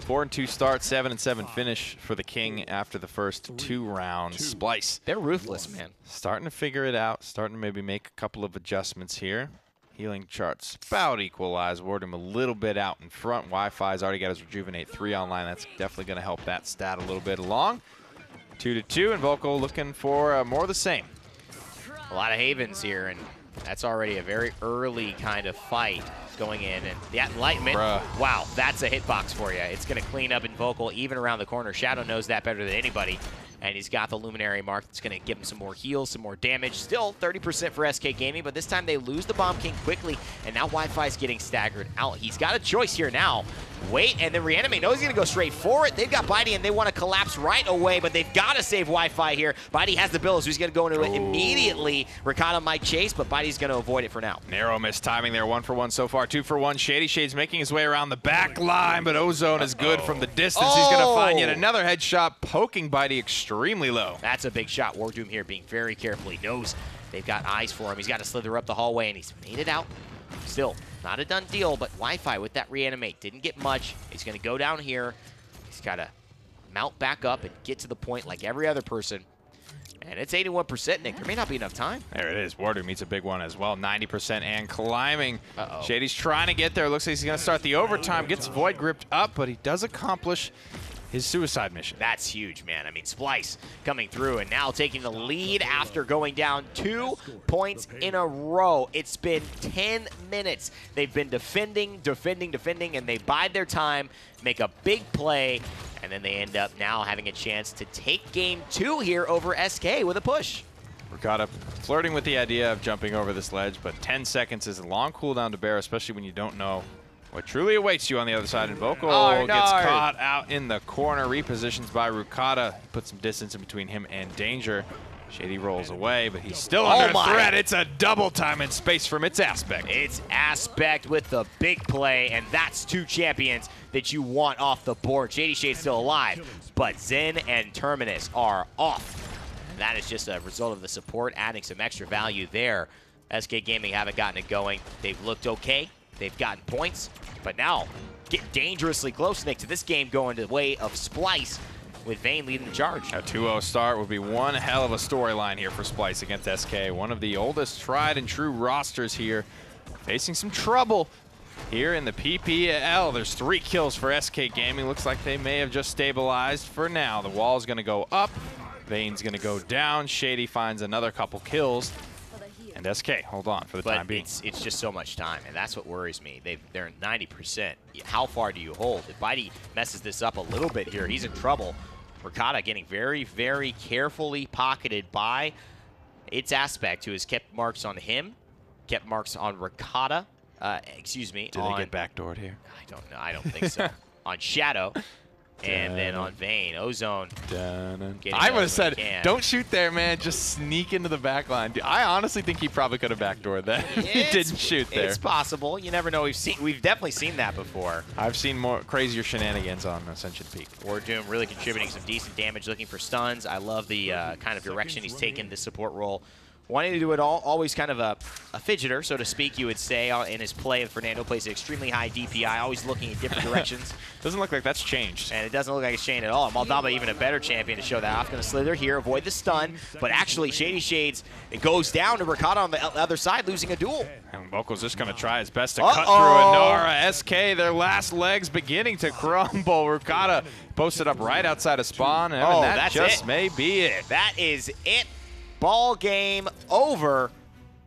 4-2 start, 7-7 finish for the King after the first 2 rounds. Splyce. They're ruthless, man. Starting to figure it out. Starting to maybe make a couple of adjustments here. Healing charts about equalized. Ward him a little bit out in front. Wi-Fi's already got his Rejuvenate 3 online. That's definitely going to help that stat a little bit along. 2-2, and Invocal looking for more of the same. A lot of Havens here, and that's already a very early kind of fight going in. And the Enlightenment, wow, that's a hitbox for you. It's going to clean up Invocal even around the corner. Shadow knows that better than anybody. And he's got the Luminary mark that's going to give him some more heals, some more damage. Still 30% for SK Gaming, but this time they lose the Bomb King quickly, and now Wi-Fi's getting staggered out. He's got a choice here now. Wait, and then Reanimate knows he's going to go straight for it. They've got Bitey, and they want to collapse right away, but they've got to save Wi-Fi here. Bitey has the bills, so he's going to go into it immediately. Ricotta might chase, but Bitey's going to avoid it for now. Narrow miss timing there, 1 for 1 so far, 2 for 1. Shady Shade's making his way around the back line, but Ozone is good from the distance. He's going to find yet another headshot, poking Bitey extremely low. That's a big shot. Wardoom here being very careful. He knows they've got eyes for him. He's got to slither up the hallway, and he's made it out. Still, not a done deal, but Wi-Fi with that Reanimate didn't get much. He's going to go down here. He's got to mount back up and get to the point like every other person. And it's 81%, Nick. There may not be enough time. There it is. Wardoom meets a big one as well. 90% and climbing. Shady's trying to get there. Looks like he's going to start the overtime. Gets Void gripped up, but he does accomplish his suicide mission. That's huge, man. I mean, Splyce coming through and now taking the lead after going down 2 points in a row. It's been 10 minutes. They've been defending, and they bide their time, make a big play, and then they end up now having a chance to take game 2 here over SK with a push. Ricotta flirting with the idea of jumping over this ledge, but 10 seconds is a long cooldown to bear, especially when you don't know what truly awaits you on the other side. Invocal gets caught out in the corner, repositions by Ricotta. Puts some distance in between him and danger. Shady rolls away, but he's still under threat. It's a double time in space from its Aspect. It's Aspect with the big play, and that's 2 champions that you want off the board. Shady Shade's still alive, but Zen and Terminus are off. And that is just a result of the support adding some extra value there. SK Gaming haven't gotten it going. They've looked okay. They've gotten points, but now get dangerously close, Nick, to this game going the way of Splyce with Vayne leading the charge. A 2-0 start would be one hell of a storyline here for Splyce against SK. One of the oldest tried and true rosters here, facing some trouble here in the PPL. There's 3 kills for SK Gaming. Looks like they may have just stabilized for now. The wall's going to go up. Vayne's going to go down. Shady finds another couple kills. And SK, hold on for the time being. It's just so much time, and that's what worries me. They're 90%. How far do you hold? If Bitey messes this up a little bit here, he's in trouble. Ricotta getting very, very carefully pocketed by its Aspect, who has kept marks on him, kept marks on Ricotta. Excuse me. Did they get backdoored here? I don't know. I don't think so. On Shadow. And then on Vayne, Ozone. I would have said, don't shoot there, man. Just sneak into the back line. I honestly think he probably could have backdoored that. He didn't shoot there. It's possible. You never know. We've definitely seen that before. I've seen more crazier shenanigans on Ascension Peak. Wardoom really contributing some decent damage, looking for stuns. I love the kind of direction he's taken this support role. Wanting to do it all, always kind of a fidgeter, so to speak, you would say, in his play. And Fernando plays an extremely high DPI, always looking in different directions. Doesn't look like that's changed. And it doesn't look like it's changed at all. Maldaba even a better champion to show that off. Going to slither here, avoid the stun. But actually, Shady Shades, it goes down to Ricotta on the other side, losing a duel. And Vocal's just going to try his best to cut through Inara. SK, their last legs beginning to crumble. Ricotta posted up right outside of spawn. And that just may be it. That is it. Ball game over.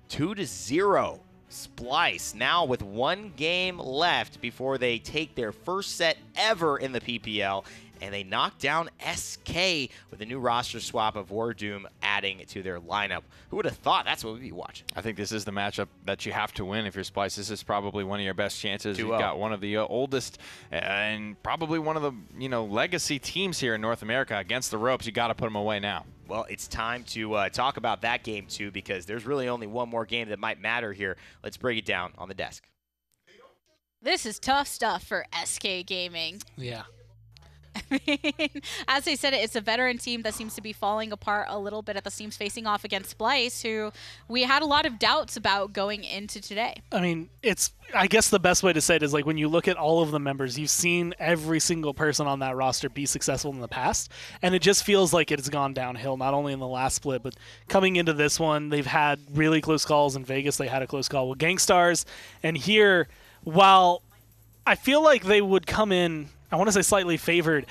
2-0 Splyce now with 1 game left before they take their first set ever in the PPL, and they knock down SK with a new roster swap of Wardoom adding to their lineup. Who would have thought that's what we'd be watching? I think this is the matchup that you have to win if you're Splyce. This is probably one of your best chances. 2-0. You've got one of the oldest and probably one of the legacy teams here in North America against the ropes. You got to put them away now. Well, it's time to talk about that game, too, because there's really only one more game that might matter here. Let's break it down on the desk. This is tough stuff for SK Gaming. Yeah. I mean, as they said, it's a veteran team that seems to be falling apart a little bit at the seams, facing off against Splyce, who we had a lot of doubts about going into today. I mean, I guess the best way to say it is, like, when you look at all of the members, you've seen every single person on that roster be successful in the past, and it just feels like it's gone downhill, not only in the last split, but coming into this one, they've had really close calls. In Vegas, they had a close call with Gangstars, and here, while I feel like they would come in, I want to say slightly favored,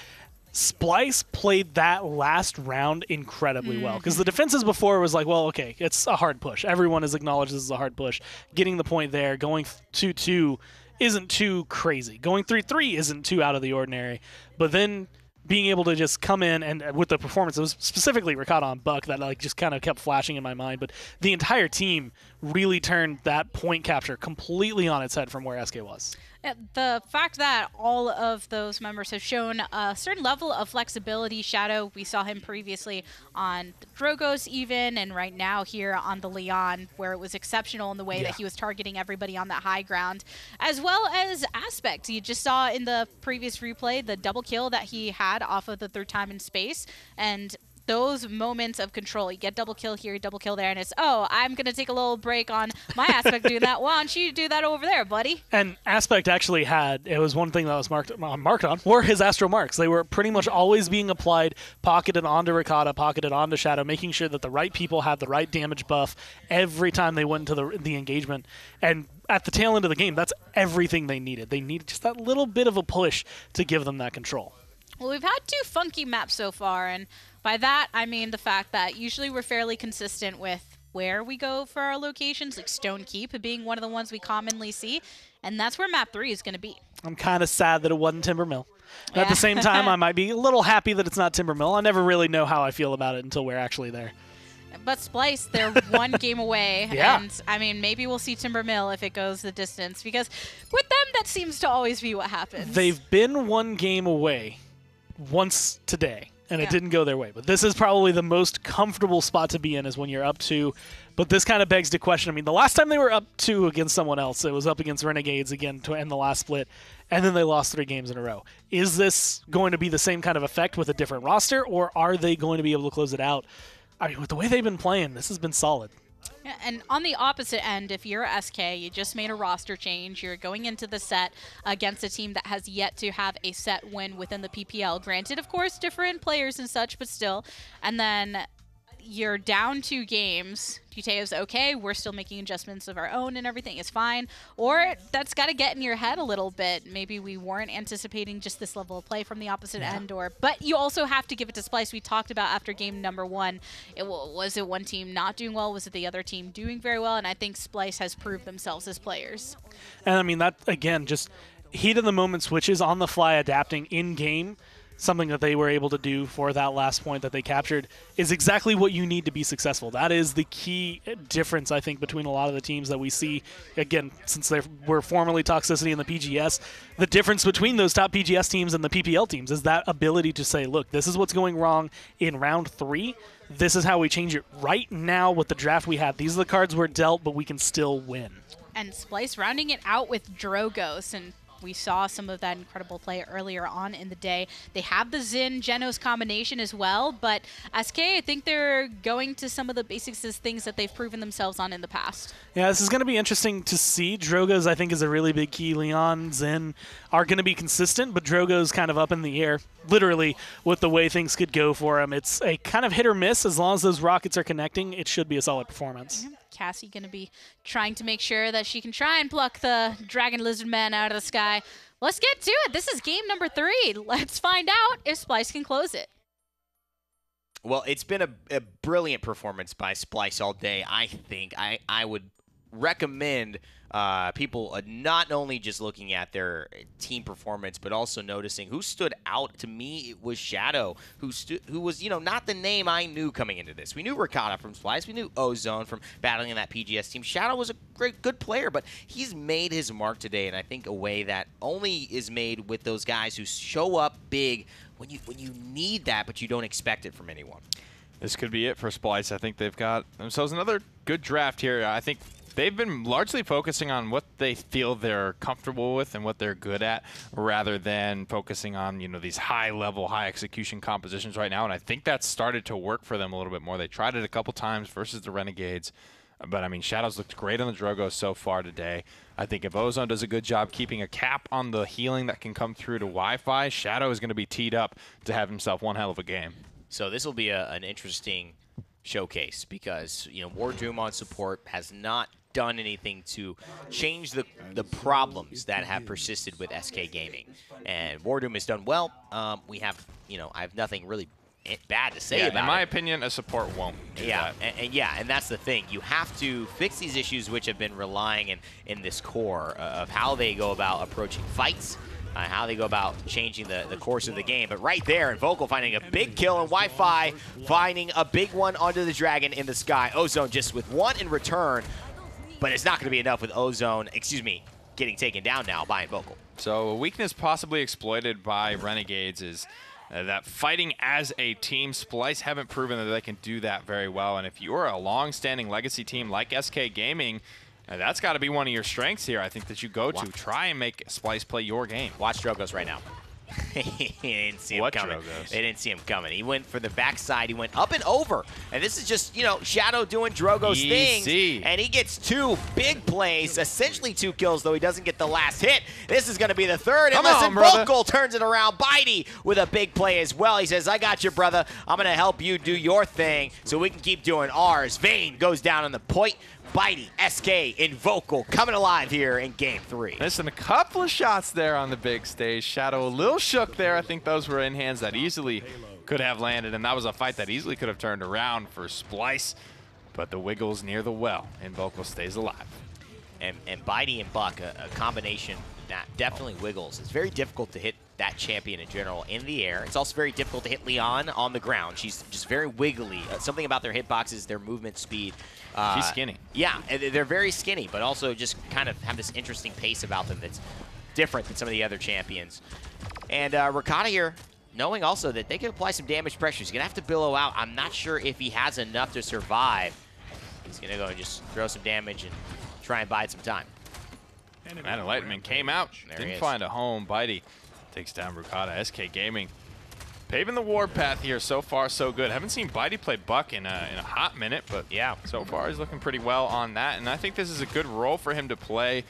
Splyce played that last round incredibly well. Because the defenses before was like, well, okay, it's a hard push. Everyone has acknowledged this is a hard push. Getting the point there, going 2-2 isn't too crazy. Going 3-3 isn't too out of the ordinary. But then being able to just come in and with the performance, it was specifically Ricotta on Buck that like just kind of kept flashing in my mind. But the entire team really turned that point capture completely on its head from where SK was. The fact that all of those members have shown a certain level of flexibility. Shadow, we saw him previously on the Drogos even, and right now here on the Leon, where it was exceptional in the way that he was targeting everybody on that high ground, as well as Aspect. You just saw in the previous replay the double kill that he had off of the third time in space, and those moments of control. You get double kill here, double kill there, and it's, oh, I'm going to take a little break on my Aspect doing that. Why don't you do that over there, buddy? And Aspect actually it was one thing that was marked on, were his Astro Marks. They were pretty much always being applied, pocketed onto Ricotta, pocketed onto Shadow, making sure that the right people had the right damage buff every time they went into the engagement. And at the tail end of the game, that's everything they needed. They needed just that little bit of a push to give them that control. Well, we've had 2 funky maps so far, and by that, I mean the fact that usually we're fairly consistent with where we go for our locations, like Stone Keep being one of the ones we commonly see, and that's where map 3 is going to be. I'm kind of sad that it wasn't Timber Mill. Yeah. At the same time, I might be a little happy that it's not Timber Mill. I never really know how I feel about it until we're actually there. But Splyce, they're 1 game away, and I mean, maybe we'll see Timber Mill if it goes the distance, because with them, that seems to always be what happens. They've been 1 game away once today, and it didn't go their way. But this is probably the most comfortable spot to be in, is when you're up 2. But this kind of begs the question. I mean, the last time they were up 2 against someone else, it was up against Renegades again to end the last split, and then they lost 3 games in a row. Is this going to be the same kind of effect with a different roster, or are they going to be able to close it out? I mean, with the way they've been playing, this has been solid. Yeah, and on the opposite end, if you're SK, you just made a roster change, you're going into the set against a team that has yet to have a set win within the PPL. Granted, of course, different players and such, but still. And then you're down 2 games. Yuteo's okay, we're still making adjustments of our own and everything is fine. Or that's got to get in your head a little bit. Maybe we weren't anticipating just this level of play from the opposite end. But you also have to give it to Splyce. We talked about after game number 1, was it one team not doing well? Was it the other team doing very well? And I think Splyce has proved themselves as players. And I mean, that, again, just heat of the moment switches, on the fly adapting in-game, something that they were able to do for that last point that they captured, is exactly what you need to be successful. That is the key difference, I think, between a lot of the teams that we see. Again, since they were formerly Toxicity in the PGS, the difference between those top PGS teams and the PPL teams is that ability to say, look, this is what's going wrong in round 3. This is how we change it right now with the draft we have. These are the cards we're dealt, but we can still win. And Splyce rounding it out with Drogos, and we saw some of that incredible play earlier on in the day. They have the Xin Genos combination as well, but SK, I think they're going to some of the basics as things that they've proven themselves on in the past. Yeah, this is going to be interesting to see. Drogo's, I think, is a really big key. Leon, Xin are going to be consistent, but Drogo's kind of up in the air, literally, with the way things could go for him. It's a kind of hit or miss. As long as those rockets are connecting, it should be a solid performance. Cassie going to be trying to make sure that she can try and pluck the Dragon Lizard Man out of the sky. Let's get to it. This is game number 3. Let's find out if Splyce can close it. Well, it's been a brilliant performance by Splyce all day, I think. I would recommend people not only just looking at their team performance, but also noticing who stood out. To me, it was Shadow, who was, not the name I knew coming into this. We knew Ricotta from Splyce. We knew Ozone from battling in that PGS team. Shadow was a good player, but he's made his mark today, and I think a way that only is made with those guys who show up big when you need that, but you don't expect it from anyone. This could be it for Splyce. I think they've got themselves another good draft here. I think they've been largely focusing on what they feel they're comfortable with and what they're good at, rather than focusing on, these high-level, high-execution compositions right now. And I think that's started to work for them a little bit more. They tried it a couple times versus the Renegades. But, I mean, Shadow's looked great on the Drogo so far today. I think if Ozone does a good job keeping a cap on the healing that can come through to Wi-Fi, Shadow is going to be teed up to have himself one hell of a game. So this will be an interesting showcase because, War Doom on support has not done anything to change the problems that have persisted with SK Gaming. And War Doom has done well. We have, I have nothing really bad to say about it. In my opinion, a support won't do that. And that's the thing. You have to fix these issues which have been relying in this core of how they go about approaching fights, how they go about changing the course of the game. But right there, and Vocal finding a big kill, and Wi-Fi finding a big one onto the Dragon in the sky. Ozone just with one in return, but it's not going to be enough with Ozone, getting taken down now by Vocal. So a weakness possibly exploited by Renegades is that fighting as a team. Splyce haven't proven that they can do that very well. And if you're a long-standing legacy team like SK Gaming, that's got to be one of your strengths here, I think, that you go to. Try and make Splyce play your game. Watch Drogos right now. He didn't see him coming. They didn't see him coming. He went for the backside. He went up and over. And this is just, Shadow doing Drogo's things. And he gets two big plays, essentially 2 kills, though he doesn't get the last hit. This is going to be the third. And listen, Vocal turns it around. Bitey with a big play as well. He says, I got you, brother. I'm going to help you do your thing so we can keep doing ours. Vayne goes down on the point. Bitey, SK, and Vocal coming alive here in Game 3. Listen, a couple of shots there on the big stage. Shadow a little shook there. I think those were in hands that easily could have landed, and that was a fight that easily could have turned around for Splyce. But the wiggles near the well, and Vocal stays alive. And Bitey and Buck, a combination that definitely wiggles. It's very difficult to hit that champion in general in the air. It's also very difficult to hit Leon on the ground. She's just very wiggly. Something about their hitboxes, their movement speed. She's skinny. Yeah, they're very skinny, but also just kind of have this interesting pace about them that's different than some of the other champions. And Ricotta here, knowing also that they can apply some damage pressure. He's going to have to billow out. I'm not sure if he has enough to survive. He's going to go and just throw some damage and try and bide some time. And Enlightenment came out. Didn't find a home. Bitey takes down Ricotta. SK Gaming paving the warpath here. So far, so good. Haven't seen Bitey play Buck in a hot minute, but yeah, so far he's looking pretty well on that. And I think this is a good role for him to play.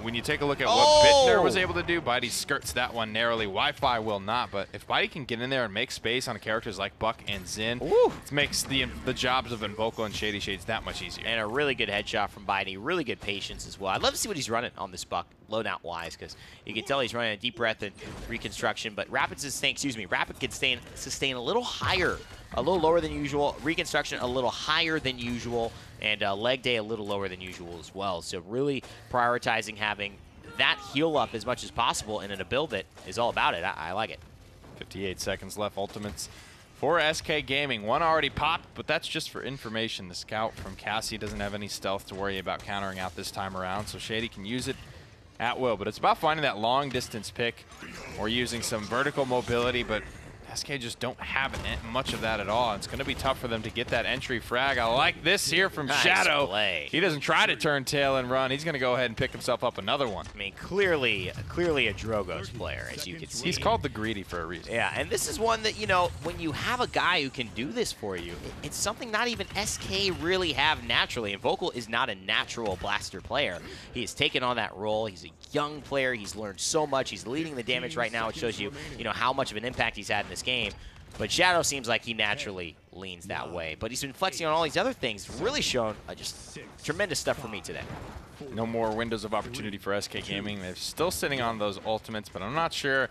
When you take a look at what Bittner was able to do, Bitey skirts that one narrowly. Wi-Fi will not, but if Bitey can get in there and make space on characters like Buck and Zin, it makes the jobs of Invoco and Shady Shades that much easier. And a really good headshot from Bitey, really good patience as well. I'd love to see what he's running on this Buck, loadout-wise, because you can tell he's running a deep breath and reconstruction, but Rapid can sustain a little higher, a little lower than usual, reconstruction a little higher than usual, and leg day a little lower than usual as well. So really prioritizing having that heal up as much as possible and in a build that is all about it. I like it. 58 seconds left. Ultimates for SK Gaming. One already popped, but that's just for information. The scout from Cassie doesn't have any stealth to worry about countering out this time around, so Shady can use it at will. But it's about finding that long distance pick or using some vertical mobility, but SK just don't have much of that at all. It's going to be tough for them to get that entry frag. I like this here from Shadow. Play. He doesn't try to turn tail and run. He's going to go ahead and pick himself up another one. I mean, clearly a Drogos player, as you can see. He's called the Greedy for a reason. Yeah, and this is one that, when you have a guy who can do this for you, it's something not even SK really have naturally. And Vocal is not a natural blaster player. He has taken on that role. He's a young player. He's learned so much. He's leading the damage right now. It shows you, how much of an impact he's had in this game. But Shadow seems like he naturally leans that way. But he's been flexing on all these other things. Really shown just tremendous stuff for me today. No more windows of opportunity for SK Gaming. They're still sitting on those ultimates, but I'm not sure.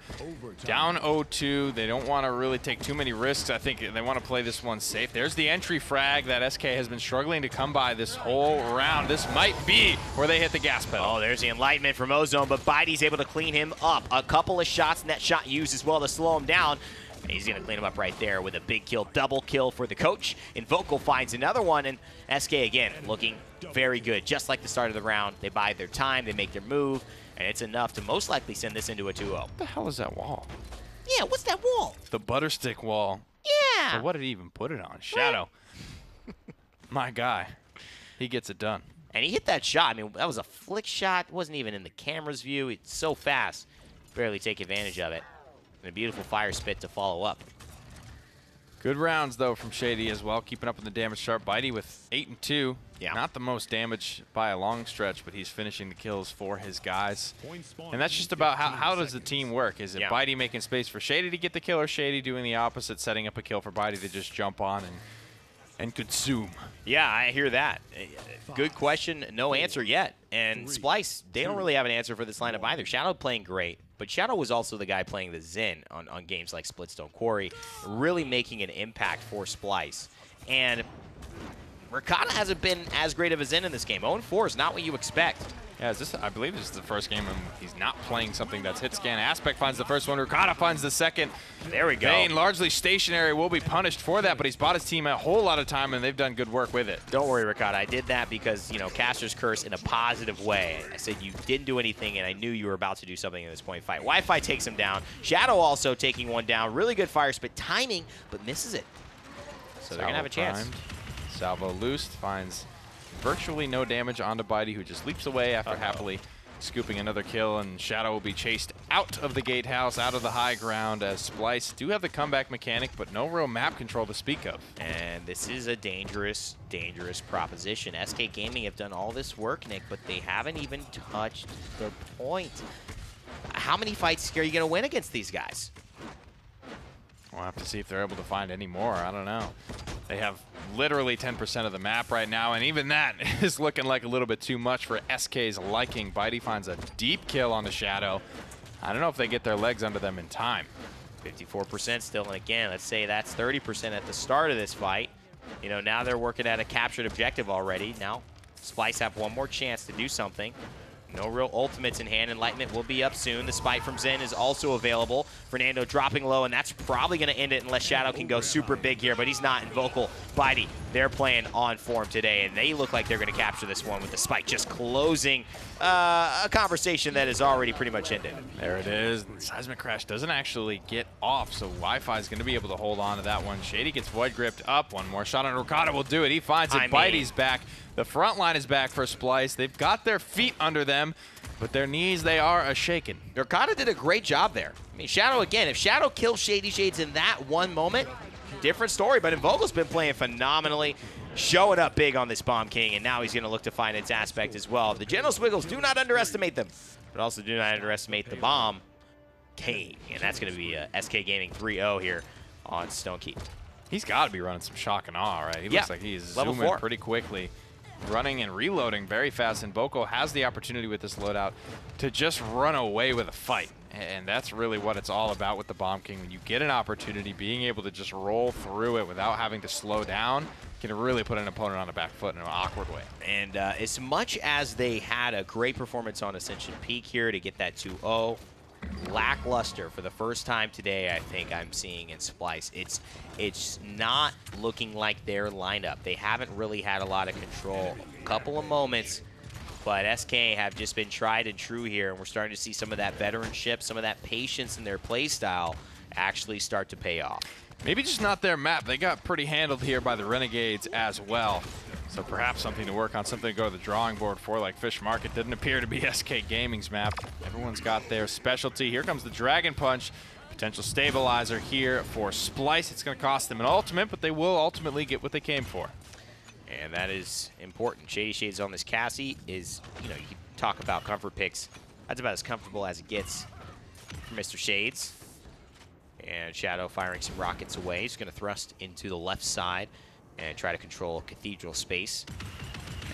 Down 0-2, they don't want to really take too many risks. I think they want to play this one safe. There's the entry frag that SK has been struggling to come by this whole round. This might be where they hit the gas pedal. Oh, there's the enlightenment from Ozone, but Bidey's able to clean him up. A couple of shots, net shot used as well to slow him down. He's going to clean him up right there with a big kill, double kill for the coach. Invocal finds another one, and SK again looking very good. Just like the start of the round, they bide their time, they make their move, and it's enough to most likely send this into a 2-0. What the hell is that wall? Yeah, what's that wall? The butterstick wall. Yeah. So what did he even put it on? Shadow. My guy. He gets it done. And he hit that shot. I mean, that was a flick shot. It wasn't even in the camera's view. It's so fast. Barely take advantage of it. And a beautiful fire spit to follow up. Good rounds, though, from Shady as well, keeping up on the damage chart. Bitey with 8 and 2. Yeah. Not the most damage by a long stretch, but he's finishing the kills for his guys. And that's just about how does the team work? Is it Bitey making space for Shady to get the kill, or Shady doing the opposite, setting up a kill for Bitey to just jump on and consume? Yeah, I hear that. Good question. No answer yet. And Splyce, they don't really have an answer for this lineup either. Shadow playing great, but Shadow was also the guy playing the Zen on games like Splitstone Quarry, really making an impact for Splyce. And Ricotta hasn't been as great of a Zen in this game. 0-4 is not what you expect. Yeah, I believe this is the first game he's not playing something that's hit scan. Aspect finds the first one. Ricotta finds the second. There we go. Vayne, largely stationary, will be punished for that, but he's bought his team a whole lot of time, and they've done good work with it. Don't worry, Ricotta. I did that because, you know, Caster's Curse in a positive way. I said you didn't do anything, and I knew you were about to do something in this point fight. Wi-Fi takes him down. Shadow also taking one down. Really good fire spit timing, but misses it. So they're going to have a chance. Primed. Salvo loosed, finds virtually no damage onto Bitey, who just leaps away after happily scooping another kill, and Shadow will be chased out of the gatehouse, out of the high ground, as Splyce do have the comeback mechanic, but no real map control to speak of. And this is a dangerous, dangerous proposition. SK Gaming have done all this work, Nick, but they haven't even touched the point. How many fights are you going to win against these guys? We'll have to see if they're able to find any more. I don't know. They have literally 10% of the map right now, and even that is looking like a little bit too much for SK's liking. Bitey finds a deep kill on the Shadow. I don't know if they get their legs under them in time. 54% still, and again, let's say that's 30% at the start of this fight. You know, now they're working at a captured objective already. Now, Splyce have one more chance to do something. No real ultimates in hand. Enlightenment will be up soon. The Spite from Zen is also available. Fernando dropping low, and that's probably going to end it unless Shadow can go super big here, but he's not. Invocal, Bitey, they're playing on form today, and they look like they're going to capture this one with the Spite just closing a conversation that is already pretty much ended. There it is. The Seismic Crash doesn't actually get off, so Wi-Fi is going to be able to hold on to that one. Shady gets Void Gripped up. One more shot on Ricotta will do it. He finds it. Bitey's back. The front line is back for Splyce. They've got their feet under them, but their knees, they are a-shaking. Ricotta did a great job there. I mean, Shadow, again, if Shadow kills Shady Shades in that one moment, different story, but Invocal's been playing phenomenally, showing up big on this Bomb King, and now he's going to look to find its aspect as well. The Gentle Swiggles, do not underestimate them, but also do not underestimate the Bomb King, and that's going to be a SK Gaming 3-0 here on Stone Keep. He's got to be running some shock and awe, right? He looks like he's zooming pretty quickly. Running and reloading very fast, and Invocal has the opportunity with this loadout to just run away with a fight. And that's really what it's all about with the Bomb King. When you get an opportunity, being able to just roll through it without having to slow down can really put an opponent on the back foot in an awkward way. And as much as they had a great performance on Ascension Peak here to get that 2-0, lackluster for the first time today, I think I'm seeing in Splyce. It's not looking like their lineup. They haven't really had a lot of control. A couple of moments, but SK have just been tried and true here, and we're starting to see some of that veteranship, some of that patience in their play style actually start to pay off. Maybe just not their map. They got pretty handled here by the Renegades as well. So perhaps something to work on, something to go to the drawing board for, like Fish Market. Didn't appear to be SK Gaming's map. Everyone's got their specialty. Here comes the Dragon Punch. Potential stabilizer here for Splyce. It's going to cost them an ultimate, but they will ultimately get what they came for. And that is important. Shady Shades on this Cassie is, you know, you can talk about comfort picks. That's about as comfortable as it gets for Mr. Shades. And Shadow firing some rockets away. He's going to thrust into the left side and try to control Cathedral space.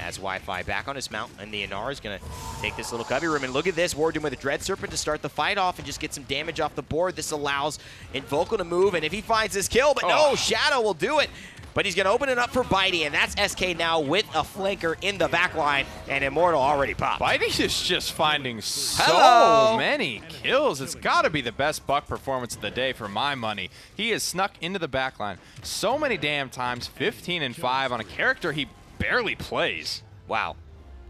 as Wi-Fi back on his mount, and the Inara is going to take this little cubby room. And look at this, Wardoom with a Dread Serpent to start the fight off and just get some damage off the board. This allows Invocal to move, and if he finds this kill, but no, Shadow will do it. But he's going to open it up for Bitey, and that's SK now with a flanker in the back line, and Immortal already popped. Bitey is just finding so many kills. It's got to be the best Buck performance of the day for my money. He has snuck into the back line so many damn times, 15 and 5 on a character he barely plays. Wow.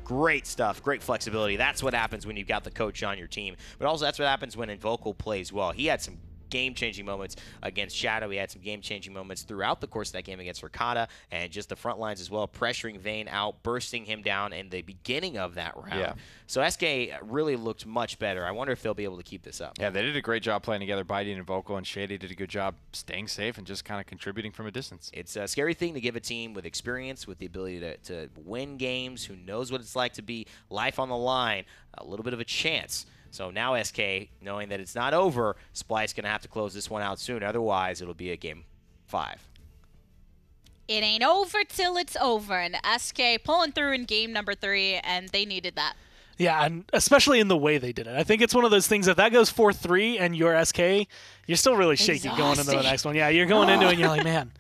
Great stuff, great flexibility. That's what happens when you've got the coach on your team. But also that's what happens when Invocal plays well. He had some game-changing moments against Shadow. He had some game-changing moments throughout the course of that game against Ricotta, and just the front lines as well, pressuring Vayne out, bursting him down in the beginning of that round. Yeah. So SK really looked much better. I wonder if they'll be able to keep this up. Yeah, they did a great job playing together. Bitey and Invocal, and Shady did a good job staying safe and just kind of contributing from a distance. It's a scary thing to give a team with experience, with the ability to win games, who knows what it's like to be life on the line, a little bit of a chance. So now SK, knowing that it's not over, Splyce going to have to close this one out soon. Otherwise, it'll be a game 5. It ain't over till it's over. And SK pulling through in game number 3, and they needed that. Yeah, and especially in the way they did it. I think it's one of those things, if that goes 4-3 and you're SK, you're still really shaky going into the next one. Yeah, you're going into it and you're like, man,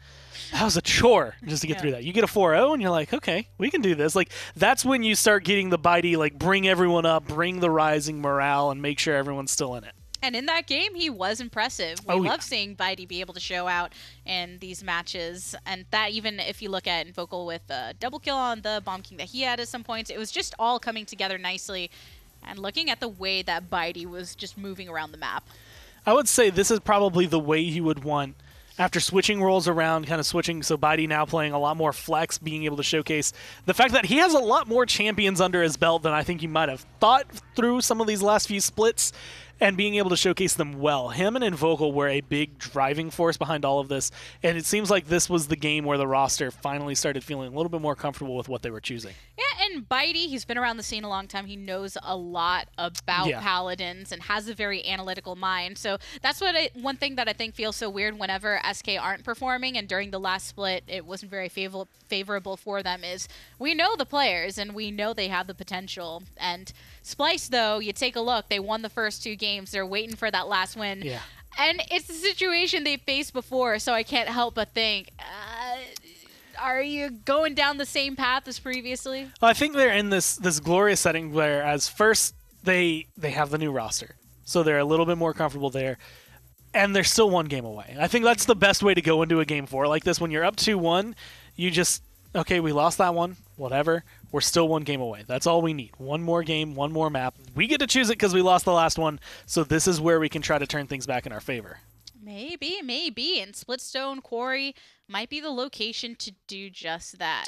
that was a chore just to get through that. You get a 4-0 and you're like, okay, we can do this. Like, that's when you start getting the Bitey, like, bring everyone up, bring the rising morale, and make sure everyone's still in it. And in that game, he was impressive. We love seeing Bitey be able to show out in these matches. And that, even if you look at Invocal with a double kill on the Bomb King that he had at some points, it was just all coming together nicely. And looking at the way that Bitey was just moving around the map. I would say this is probably the way you would want, after switching roles around, kind of switching, so Bitey now playing a lot more flex, being able to showcase the fact that he has a lot more champions under his belt than I think you might have thought through some of these last few splits, and being able to showcase them well. Him and Invocal were a big driving force behind all of this, and it seems like this was the game where the roster finally started feeling a little bit more comfortable with what they were choosing. Yeah, and Bitey, he's been around the scene a long time. He knows a lot about Paladins and has a very analytical mind. So that's one thing that I think feels so weird whenever SK aren't performing, and during the last split it wasn't very favorable for them, is we know the players and we know they have the potential. And Splyce, though, you take a look, they won the first 2 games. They're waiting for that last win. Yeah. And it's the situation they faced before, so I can't help but think, are you going down the same path as previously? Well, I think they're in this glorious setting where, as first, they have the new roster. So they're a little bit more comfortable there. And they're still 1 game away. I think that's the best way to go into a game 4 like this. When you're up 2-1, you just, okay, we lost that one, whatever. We're still 1 game away. That's all we need. 1 more game, 1 more map. We get to choose it because we lost the last one, so this is where we can try to turn things back in our favor. Maybe. And Splitstone Quarry might be the location to do just that.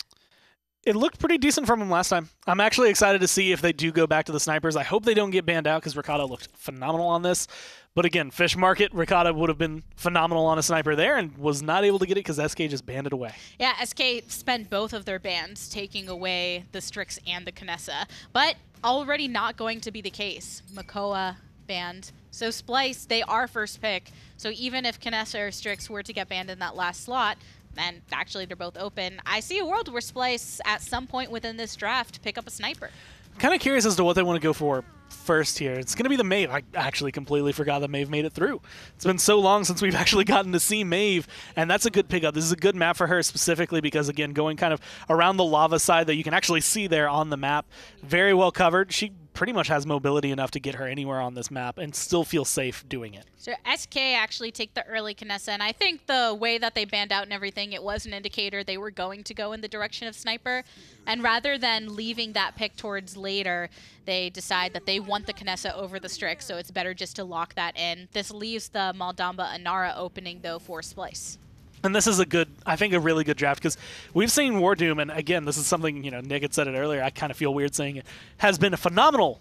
It looked pretty decent from them last time. I'm actually excited to see if they do go back to the snipers. I hope they don't get banned out because Ricotta looked phenomenal on this. But again, Fish Market, Ricotta would have been phenomenal on a sniper there and was not able to get it because SK just banned it away. Yeah, SK spent both of their bans taking away the Strix and the Kinessa. But already not going to be the case. Makoa banned. So Splyce, they are first pick. So even if Kinessa or Strix were to get banned in that last slot, and actually they're both open, I see a world where Splyce at some point within this draft pick up a sniper. Kind of curious as to what they want to go for first here. It's going to be the Maeve. I actually completely forgot that Maeve made it through. It's been so long since we've actually gotten to see Maeve, and that's a good pickup. This is a good map for her specifically because, again, going kind of around the lava side that you can actually see there on the map. Very well covered. She pretty much has mobility enough to get her anywhere on this map and still feel safe doing it. So SK actually take the early Kinessa, and I think the way that they banned out and everything, it was an indicator they were going to go in the direction of Sniper. And rather than leaving that pick towards later, they decide that they want the Kinessa over the Strix, so it's better just to lock that in. This leaves the Maldamba Inara opening, though, for Splyce. And this is I think a really good draft because we've seen Wardoom, and again, this is something, Nick had said it earlier, I kind of feel weird saying it, has been a phenomenal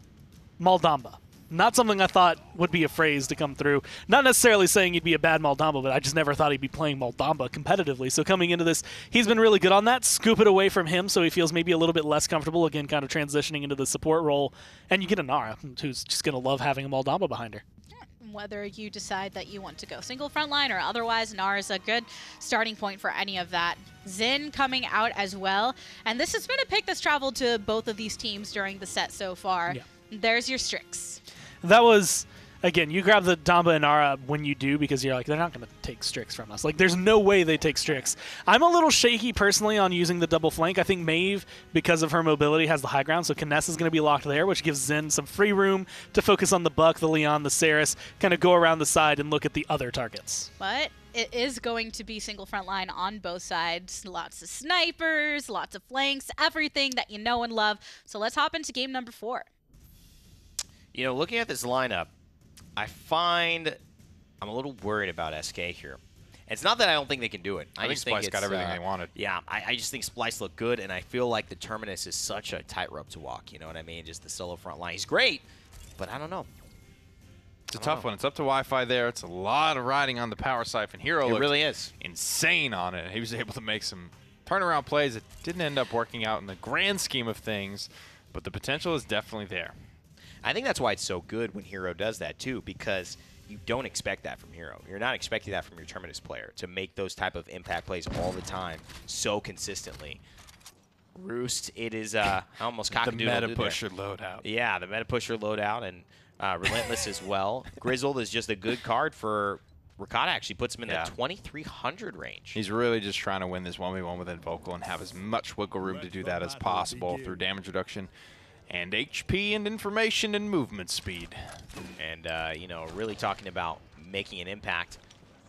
Maldamba. Not something I thought would be a phrase to come through. Not necessarily saying he'd be a bad Maldamba, but I just never thought he'd be playing Maldamba competitively. So coming into this, he's been really good on that. Scoop it away from him so he feels maybe a little bit less comfortable, again, kind of transitioning into the support role. And you get a Nara, who's just going to love having a Maldamba behind her. whether you decide that you want to go single front line or otherwise. Gnar is a good starting point for any of that. Xin coming out as well. And this has been a pick that's traveled to both of these teams during the set so far. Yeah. There's your Strix. That was, again, you grab the Damba and Nara when you do because you're like, they're not going to take Strix from us. Like, there's no way they take Strix. I'm a little shaky personally on using the double flank. I think Maeve, because of her mobility, has the high ground, so Kness is going to be locked there, which gives Xin some free room to focus on the Buck, the Leon, the Saris, kind of go around the side and look at the other targets. But it is going to be single front line on both sides. Lots of snipers, lots of flanks, everything that you know and love. So let's hop into game number 4. You know, looking at this lineup, I find I'm a little worried about SK here. And it's not that I don't think they can do it. I think Splyce got everything they wanted. Yeah, I just think Splyce looked good, and I feel like the Terminus is such a tightrope to walk. You know what I mean? Just the solo front line. He's great, but I don't know. It's a tough one. It's up to Wi-Fi there. It's a lot of riding on the power siphon. Hero it really is insane on it. He was able to make some turnaround plays that didn't end up working out in the grand scheme of things, but the potential is definitely there. I think that's why it's so good when Hero does that too, because you don't expect that from Hero. You're not expecting that from your Terminus player to make those type of impact plays all the time so consistently. Roost, it is almost cock-a-doodle. The meta pusher loadout. Yeah, the meta pusher loadout, and Relentless as well. Grizzled is just a good card for Ricotta. Actually puts him in the 2300 range. He's really just trying to win this 1v1 with Invocal and have as much wiggle room to do that as possible through damage reduction and HP and information and movement speed. And, you know, really talking about making an impact,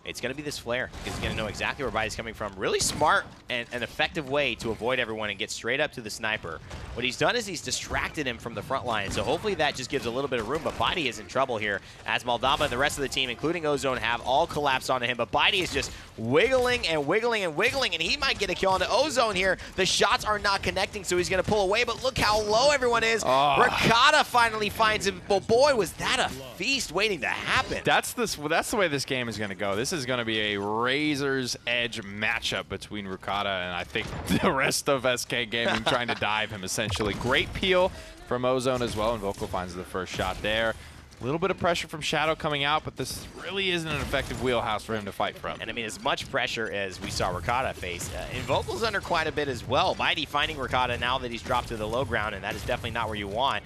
it's going to be this flare. He's going to know exactly where Bidy's coming from. Really smart and an effective way to avoid everyone and get straight up to the sniper. What he's done is he's distracted him from the front line, so hopefully that just gives a little bit of room, but Bidy is in trouble here as Moldava and the rest of the team, including Ozone, have all collapsed onto him, but Bidy is just wiggling and wiggling and wiggling, and he might get a kill onto Ozone here. The shots are not connecting, so he's going to pull away, but look how low everyone is. Ricotta finally finds him. Well, boy, was that a feast waiting to happen. That's the way this game is going to go. This is going to be a razor's edge matchup between Ricotta and I think the rest of SK Gaming trying to dive him essentially. Great peel from Ozone as well, and Vocal finds the first shot there. A little bit of pressure from Shadow coming out, but this really isn't an effective wheelhouse for him to fight from. And I mean, as much pressure as we saw Ricotta face, Invocal's under quite a bit as well. Mighty finding Ricotta now that he's dropped to the low ground, and that is definitely not where you want.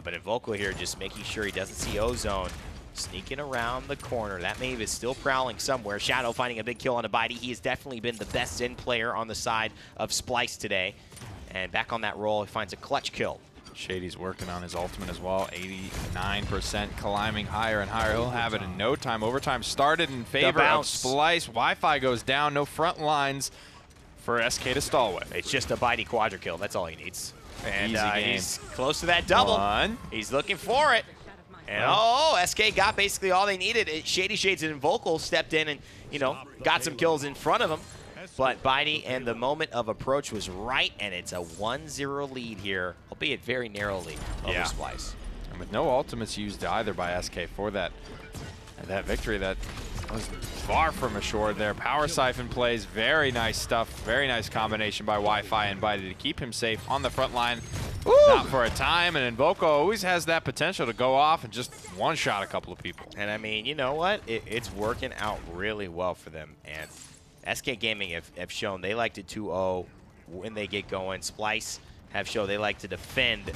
But Invocal here just making sure he doesn't see Ozone. Sneaking around the corner. That Maeve is still prowling somewhere. Shadow finding a big kill on a Bidy. He has definitely been the best Zen player on the side of Splyce today. And back on that roll, he finds a clutch kill. Shady's working on his ultimate as well. 89% climbing higher and higher. He'll have it in no time. Overtime started in favor of Splyce. Wi-Fi goes down. No front lines for SK to stall with. It's just a Bidy quadra kill. That's all he needs. And Easy game. He's close to that double. He's looking for it. And SK got basically all they needed. Shady Shades and Vocal stepped in and, you know, got some kills in front of him. But Bidy and the moment of approach was right, and it's a 1-0 lead here, albeit very narrowly over Splyce. And with no ultimates used either by SK for that victory, that was far from assured there. Power Siphon plays, very nice stuff, very nice combination by Wi-Fi and Bidy to keep him safe on the front line. Ooh. Not for a time, and Invoco always has that potential to go off and just one-shot a couple of people. And I mean, you know what? It's working out really well for them. And SK Gaming have shown they like to 2-0 when they get going. Splyce have shown they like to defend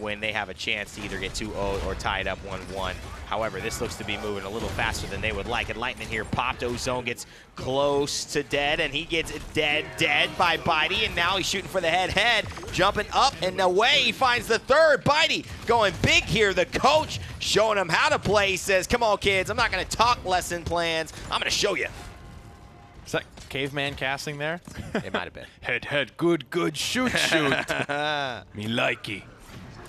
when they have a chance to either get 2-0 or tie it up 1-1. However, this looks to be moving a little faster than they would like. Enlightenment here popped. Ozone gets close to dead, and he gets dead by Bidy, and now he's shooting for the head. Jumping up and away, he finds the third. Bidy going big here. The coach showing him how to play. He says, come on, kids, I'm not going to talk lesson plans. I'm going to show you. Is that caveman casting there? It might have been. Head, good, shoot. Me likey.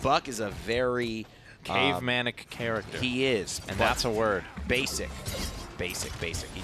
Buck is a very cavemanic character. He is. And that's a word. Basic. He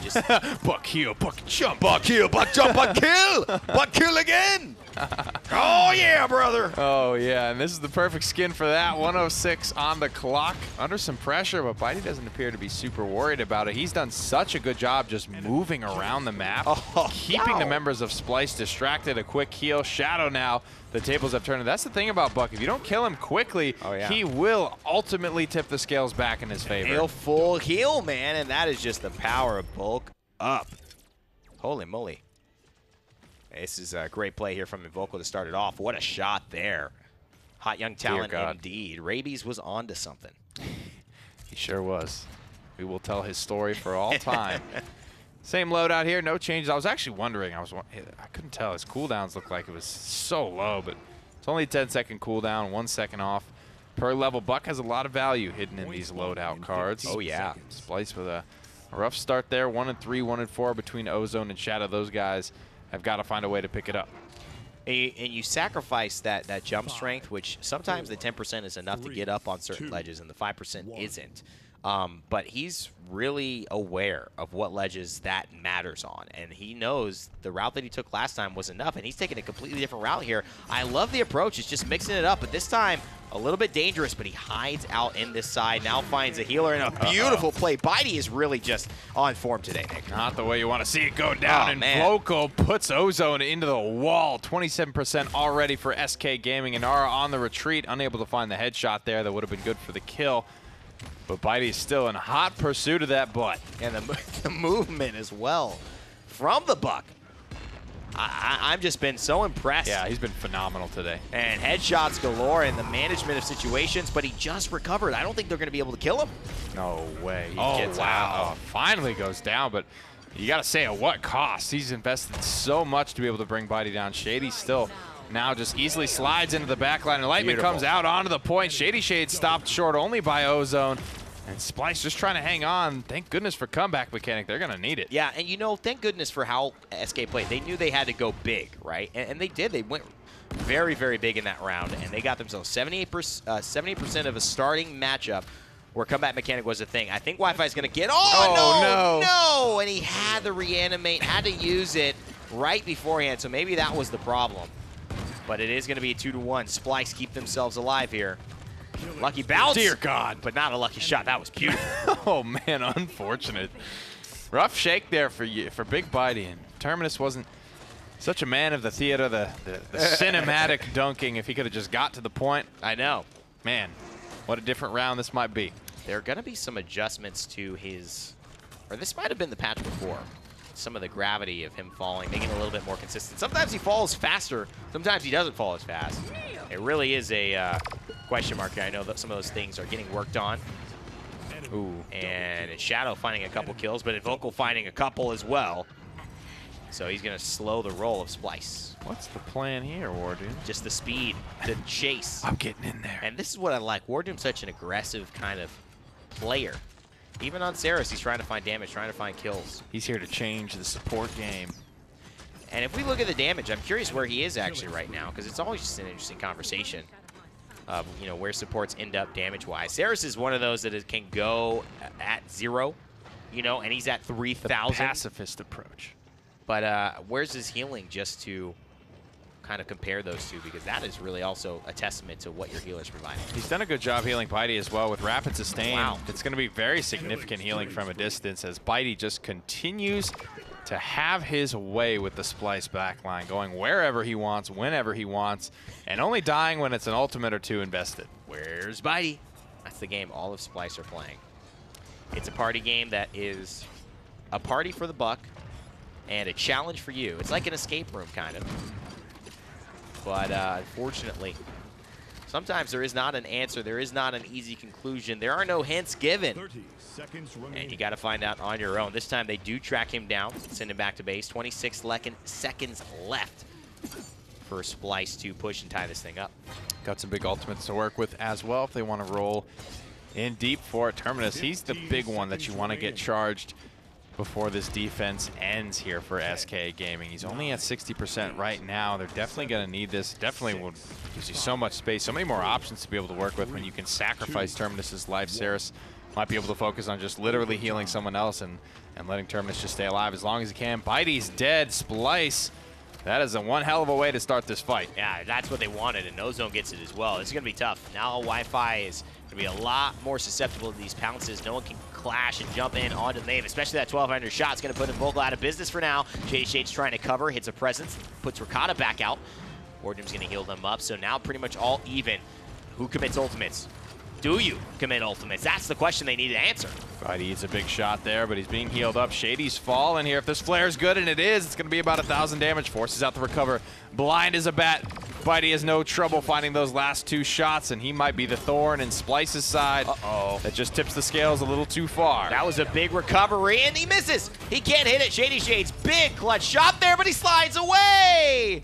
just Buck heel, Buck jump. Buck heel, Buck jump, Buck kill! Buck kill again! Oh, yeah, brother. Oh, yeah, and this is the perfect skin for that. 106 on the clock. Under some pressure, but Bitey doesn't appear to be super worried about it. He's done such a good job just moving around the map, keeping the members of Splyce distracted. A quick heal. Shadow now. The tables have turned. That's the thing about Buck. If you don't kill him quickly, he will ultimately tip the scales back in his favor. He'll full heal, man, and that is just the power of bulk up. Holy moly. This is a great play here from Invoco to start it off. What a shot there. Hot young talent indeed. Rabies was onto something. He sure was. We will tell his story for all time. Same loadout here, no changes. I was actually wondering, I couldn't tell. His cooldowns looked like it was so low, but it's only a 10-second cooldown, 1 second off per level. Buck has a lot of value hidden in these loadout cards. Oh, yeah. Splyce with a rough start there. 1 and 3, 1 and 4 between Ozone and Shadow. Those guys have got to find a way to pick it up. And you sacrifice that jump strength, which sometimes the 10% is enough to get up on certain ledges, and the 5% isn't. But he's really aware of what ledges that matters on, and he knows the route that he took last time was enough, and he's taking a completely different route here. I love the approach. It's just mixing it up, but this time a little bit dangerous, but he hides out in this side, now finds a healer, and a beautiful play. Bitey is really just on form today, Nick. Not the way you want to see it go down, and Invoco puts Ozone into the wall. 27% already for SK Gaming, and Nara on the retreat, unable to find the headshot there that would have been good for the kill. But Bitey's still in hot pursuit of that butt. And the movement as well from the Buck. I've just been so impressed. Yeah, he's been phenomenal today. And headshots galore and the management of situations, but he just recovered. I don't think they're going to be able to kill him. No way. He gets out. Oh, finally goes down, but you got to say at what cost? He's invested so much to be able to bring Bitey down. Shady still now just easily slides into the back line. Lightman comes out onto the point. Shady Shade stopped short only by Ozone. And Splyce just trying to hang on. Thank goodness for comeback mechanic. They're going to need it. Yeah, and you know, thank goodness for how SK played. They knew they had to go big, right? And they did. They went very, very big in that round, and they got themselves 78% of a starting matchup where comeback mechanic was a thing. I think Wi-Fi is going to get... Oh, no! And he had to reanimate, had to use it right beforehand, so maybe that was the problem. But it is going to be a 2-1. Splyce keep themselves alive here. Lucky bounce. Dear God. But not a lucky shot. That was beautiful. Oh, man, unfortunate. Rough shake there for Big Bitey. And Terminus wasn't such a man of the theater, the cinematic dunking. If he could have just got to the point. I know. Man, what a different round this might be. There are going to be some adjustments to his, or this might have been the patch before. Some of the gravity of him falling, making it a little bit more consistent. Sometimes he falls faster. Sometimes he doesn't fall as fast. It really is a question mark here. I know that some of those things are getting worked on. Ooh. And Shadow finding a couple kills, but Invoco finding a couple as well. So he's going to slow the roll of Splyce. What's the plan here, Wardoom? Just the speed, the chase. I'm getting in there. And this is what I like. Wardoom's such an aggressive kind of player. Even on Saris, he's trying to find damage, trying to find kills. He's here to change the support game. And if we look at the damage, I'm curious where he is actually right now, because it's always just an interesting conversation of, you know, where supports end up damage-wise. Saris is one of those that can go at 0, you know, and he's at 3,000. Pacifist approach. But where's his healing, just to kind of compare those two, because that is really also a testament to what your healer's providing. He's done a good job healing Bitey as well with rapid sustain. Wow. It's going to be very significant healing from a distance as Bitey just continues to have his way with the Splyce backline, going wherever he wants, whenever he wants, and only dying when it's an ultimate or two invested. Where's Bitey? That's the game all of Splyce are playing. It's a party game that is a party for the Buck and a challenge for you. It's like an escape room, kind of. But unfortunately, sometimes there is not an answer. There is not an easy conclusion. There are no hints given. 30 seconds remaining. And you got to find out on your own. This time they do track him down, send him back to base. 26 seconds left for Splyce to push and tie this thing up. Got some big ultimates to work with as well if they want to roll in deep for it. Terminus, he's the big one that you want to get charged before this defense ends here for SK Gaming. He's only at 60% right now. They're definitely going to need this. Definitely will gives you so much space, so many more options to be able to work with when you can sacrifice Terminus's life. Saris might be able to focus on just literally healing someone else and letting Terminus just stay alive as long as he can. Bitey's dead. Splyce That is one hell of a way to start this fight. Yeah, that's what they wanted, and Ozone gets it as well. It's going to be tough. Now Wi-Fi is going to be a lot more susceptible to these pounces. No one can clash and jump in onto the name, especially that 1200 shot. It's going to put Invokal out of business for now. Shady Shade's trying to cover, hits a presence, puts Ricotta back out. Wardoom's going to heal them up, so now pretty much all even. Who commits ultimates? Do you commit ultimates? That's the question they need to answer. He eats a big shot there, but he's being healed up. Shady's falling here. If this flare is good, and it is, it's going to be about 1,000 damage. Forces out the recover. Blind as a bat. Bitey has no trouble finding those last 2 shots, and he might be the thorn in Splyce's side. That just tips the scales a little too far. That was a big recovery, and he misses. He can't hit it. Shady Shade's big clutch shot there, but he slides away.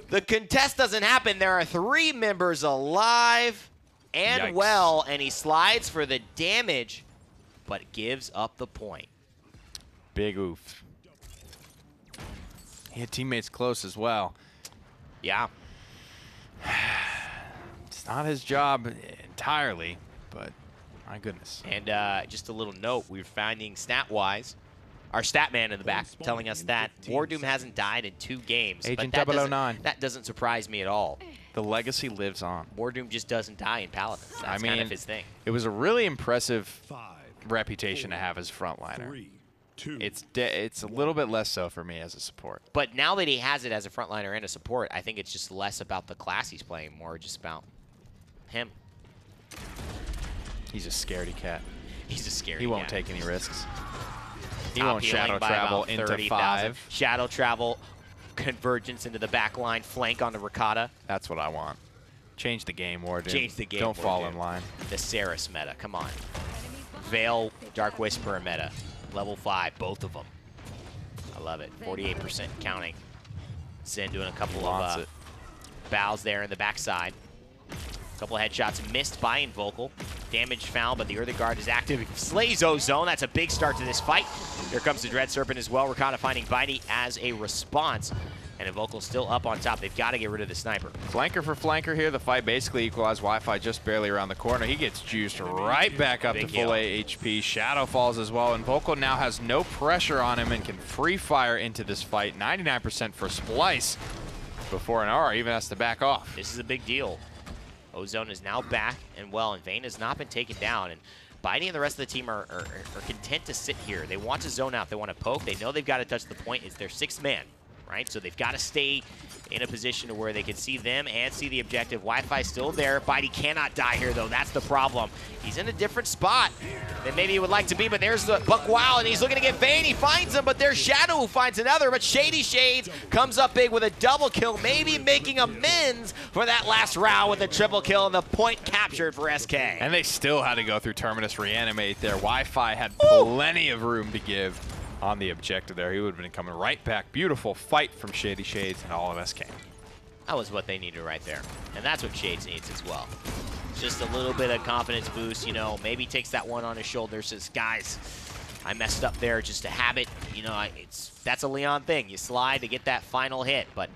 The contest doesn't happen. There are 3 members alive and Yikes. well, and he slides for the damage, but gives up the point. Big oof. He had teammates close as well. Yeah. It's not his job entirely, but my goodness. And just a little note, we're finding stat-wise, our stat man in the back telling us that Wardoom hasn't died in 2 games. Agent but 009. That doesn't surprise me at all. The legacy lives on. Wardoom just doesn't die in Paladins. That's kind of his thing. It was a really impressive reputation to have as frontliner. It's a little bit less so for me as a support. But now that he has it as a frontliner and a support, I think it's just less about the class he's playing, more just about him. He's a scaredy cat. He's a scaredy cat. He won't take any risks. He Top won't healing shadow by travel about into 30,000. 5. Shadow travel, convergence into the back line, flank onto Ricotta. That's what I want. Change the game, Wardoom. Change the game, Don't fall Wardoom. in line. The Saris meta, come on. Veil, Dark Whisperer meta. Level 5, both of them. I love it. 48% counting. Zen doing a couple of bows there in the backside. A couple of headshots missed by Invokal. Damage found, but the Earthen Guard is active. Slays Ozone. That's a big start to this fight. Here comes the Dread Serpent as well. Ricotta finding Bitey as a response. And Invokal's still up on top. They've got to get rid of the sniper. Flanker for flanker here. The fight basically equalized. Wi-Fi just barely around the corner. He gets juiced right back up to full HP. Shadow falls as well. Invokal now has no pressure on him and can free fire into this fight. 99% for Splyce before an R even has to back off. This is a big deal. Ozone is now back and well, and Vayne has not been taken down. And Bitey and the rest of the team are content to sit here. They want to zone out. They want to poke. They know they've got to touch the point. It's their 6th man, right? So they've got to stay in a position to where they can see them and see the objective. Wi-Fi still there. Bitey cannot die here, though. That's the problem. He's in a different spot than maybe he would like to be, but there's the Buck Wow, and he's looking to get Vayne. He finds him, but there's Shadow who finds another, but Shady Shades comes up big with a double kill, maybe making amends for that last round with a triple kill and the point captured for SK. And they still had to go through Terminus Reanimate there. Wi-Fi had plenty of room to give on the objective there. He would have been coming right back. Beautiful fight from Shady Shades and all of SK. That was what they needed right there. And that's what Shades needs as well. Just a little bit of confidence boost, you know, maybe takes that one on his shoulder, says, guys, I messed up there, just a habit. You know, that's a Leon thing. You slide to get that final hit, but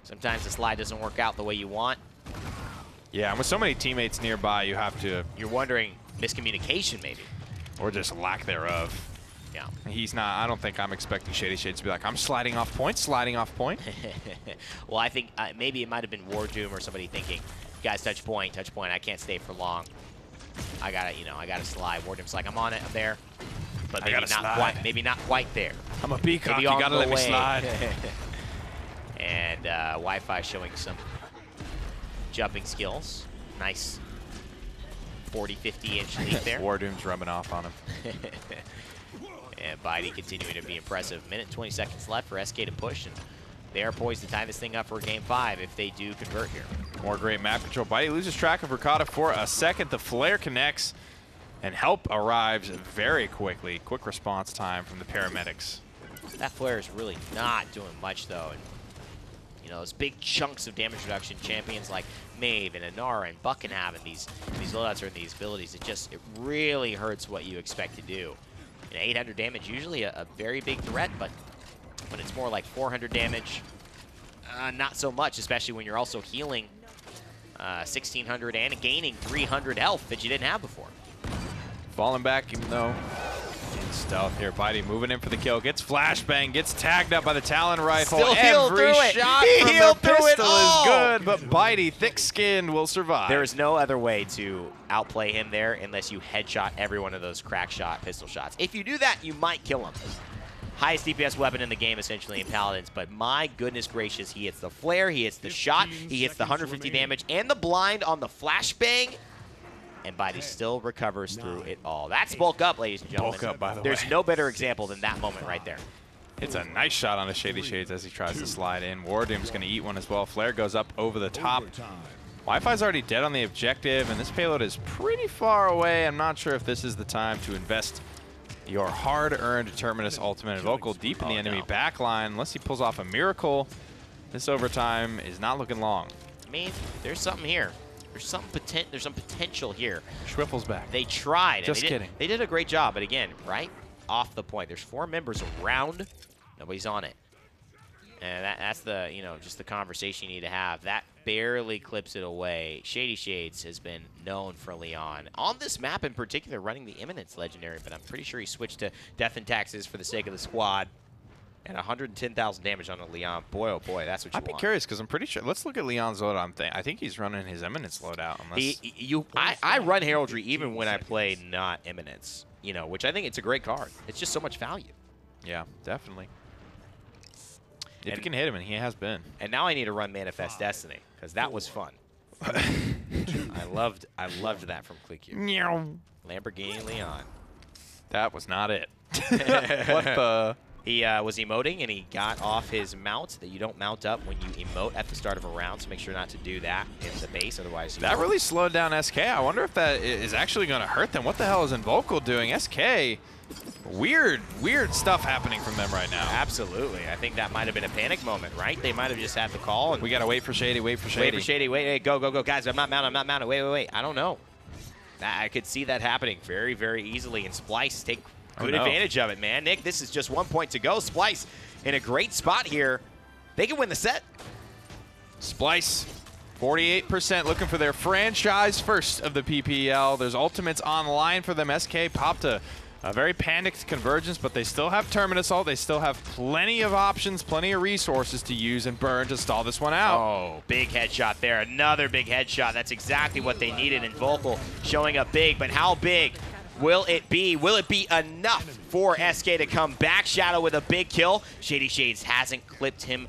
sometimes the slide doesn't work out the way you want. Yeah, and with so many teammates nearby, you have to... You're wondering miscommunication maybe. Or just lack thereof. Yeah. He's not, I don't think I'm expecting Shady Shades to be like, I'm sliding off point, sliding off point. Well, I think maybe it might have been Wardoom or somebody thinking, guys, touch point, I can't stay for long. I gotta slide. Wardoom's like, I'm on it, I'm there. But maybe not quite there. I'm a peacock, you gotta let me slide. And Wi-Fi showing some jumping skills. Nice 40, 50-inch lead there. Wardoom's rubbing off on him. And Bitey continuing to be impressive. Minute and 20 seconds left for SK to push, and they are poised to tie this thing up for Game 5 if they do convert here. More great map control. Bitey loses track of Ricotta for a second. The flare connects, and help arrives very quickly. Quick response time from the paramedics. That flare is really not doing much, though. And, you know, those big chunks of damage reduction champions like Maeve and Inara and Buchan have, and these loadouts or these abilities, it really hurts what you expect to do. 800 damage, usually a very big threat, but when it's more like 400 damage, not so much, especially when you're also healing 1,600 and gaining 300 health that you didn't have before. Falling back, even though Stealth here. Bitey moving in for the kill. Gets flashbang. Gets tagged up by the Talon rifle. Still healed Every through it. shot He from healed the through it pistol all. is good, but Bitey, thick-skinned, will survive. There is no other way to outplay him there unless you headshot every one of those crack shot pistol shots. If you do that, you might kill him. Highest DPS weapon in the game, essentially, in Paladins, but my goodness gracious, he hits the flare, he hits the shot, he hits the 150 damage, and the blind on the flashbang, and Bitey still recovers through it all. That's bulk up, ladies and gentlemen. Bulk up, by the way. There's no better example than that moment right there. It's a nice shot on a Shady Shades as he tries to slide in. Wardoom's going to eat one as well. Flare goes up over the top. Wi-Fi's already dead on the objective, and this payload is pretty far away. I'm not sure if this is the time to invest your hard-earned Terminus ultimate and Vocal deep in the enemy backline. Unless he pulls off a miracle, this overtime is not looking long. I mean, there's something here. There's some potential here. Schwiffle's back. They tried. Just kidding. They did a great job, but again, right off the point. There's 4 members around. Nobody's on it. And that's the, just the conversation you need to have. That barely clips it away. Shady Shades has been known for Leon. On this map in particular, running the Imminence Legendary, but I'm pretty sure he switched to Death and Taxes for the sake of the squad. And 110,000 damage on a Leon. Boy, oh boy, that's what you want. I'd be curious, because I'm pretty sure. Let's look at Leon's loadout. I think he's running his Eminence loadout. I run Heraldry even when I play not Imminence, which I think it's a great card. It's just so much value. Yeah, definitely. If you can hit him, and he has been. And now I need to run Manifest Destiny, because that was fun. I loved that from ClickU. Lamborghini Leon. That was not it. What the? He was emoting, and he got off his mount that you don't mount up when you emote at the start of a round, so make sure not to do that in the base, otherwise you That really slowed down SK. I wonder if that is actually going to hurt them. What the hell is Invocal doing? SK, weird stuff happening from them right now. Absolutely. I think that might have been a panic moment, right? They might have just had the call. And we got to wait for Shady, wait for Shady. Wait, go. Guys, I'm not mounted. Wait. I don't know. I could see that happening very, very easily, and Splyce take good advantage of it, man. Nick, this is just 1 point to go. Splyce in a great spot here. They can win the set. Splyce, 48% looking for their franchise first of the PPL. There's ultimates online for them. SK popped a very panicked Convergence, but they still have Terminus ult. They still have plenty of options, plenty of resources to use and burn to stall this one out. Oh, big headshot there. Another big headshot. That's exactly what they needed in Vocal, showing up big. But how big will it be? Will it be enough for SK to come back? Shadow with a big kill. Shady Shades hasn't clipped him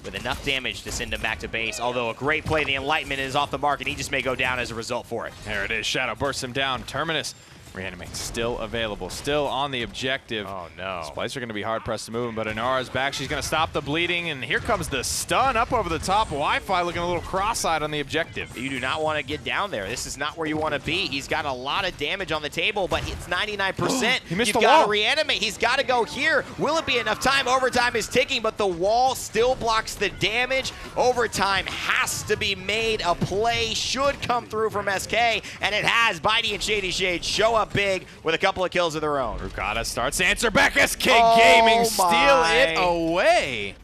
with enough damage to send him back to base, although a great play. The Enlightenment is off the mark, and he just may go down as a result for it. There it is. Shadow bursts him down. Terminus Reanimate still available, still on the objective. Oh, no. Splyce are going to be hard-pressed to move him, but Inara's back. She's going to stop the bleeding, and here comes the stun up over the top. Wi-Fi looking a little cross-eyed on the objective. You do not want to get down there. This is not where you want to be. He's got a lot of damage on the table, but it's 99%. He missed You've the got wall. to reanimate. He's got to go here. Will it be enough time? Overtime is ticking, but the wall still blocks the damage. Overtime has to be made. A play should come through from SK, and it has. Bitey and Shady Shade show up big with a couple of kills of their own. Rukata starts to answer back. SK Gaming steal it away.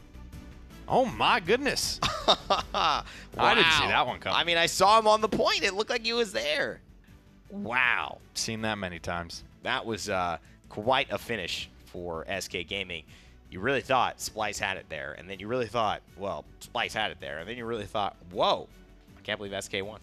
Oh my goodness. Wow. I didn't see that one coming. I mean, I saw him on the point. It looked like he was there. Wow. Seen that many times. That was quite a finish for SK Gaming. You really thought Splyce had it there, and then you really thought, well, Splyce had it there, and then you really thought, whoa, I can't believe SK won.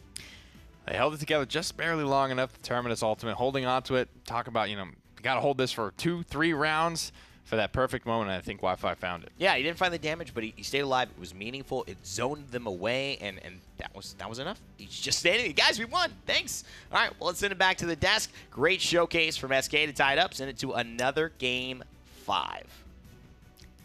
They held it together just barely long enough. The Terminus ultimate, holding on to it. Talk about, you got to hold this for 2-3 rounds for that perfect moment. And I think Wi-Fi found it. Yeah, he didn't find the damage, but he stayed alive. It was meaningful. It zoned them away, and that was enough. He's just standing. Guys, we won. Thanks. All right, well, let's send it back to the desk. Great showcase from SK to tie it up. Send it to another Game 5.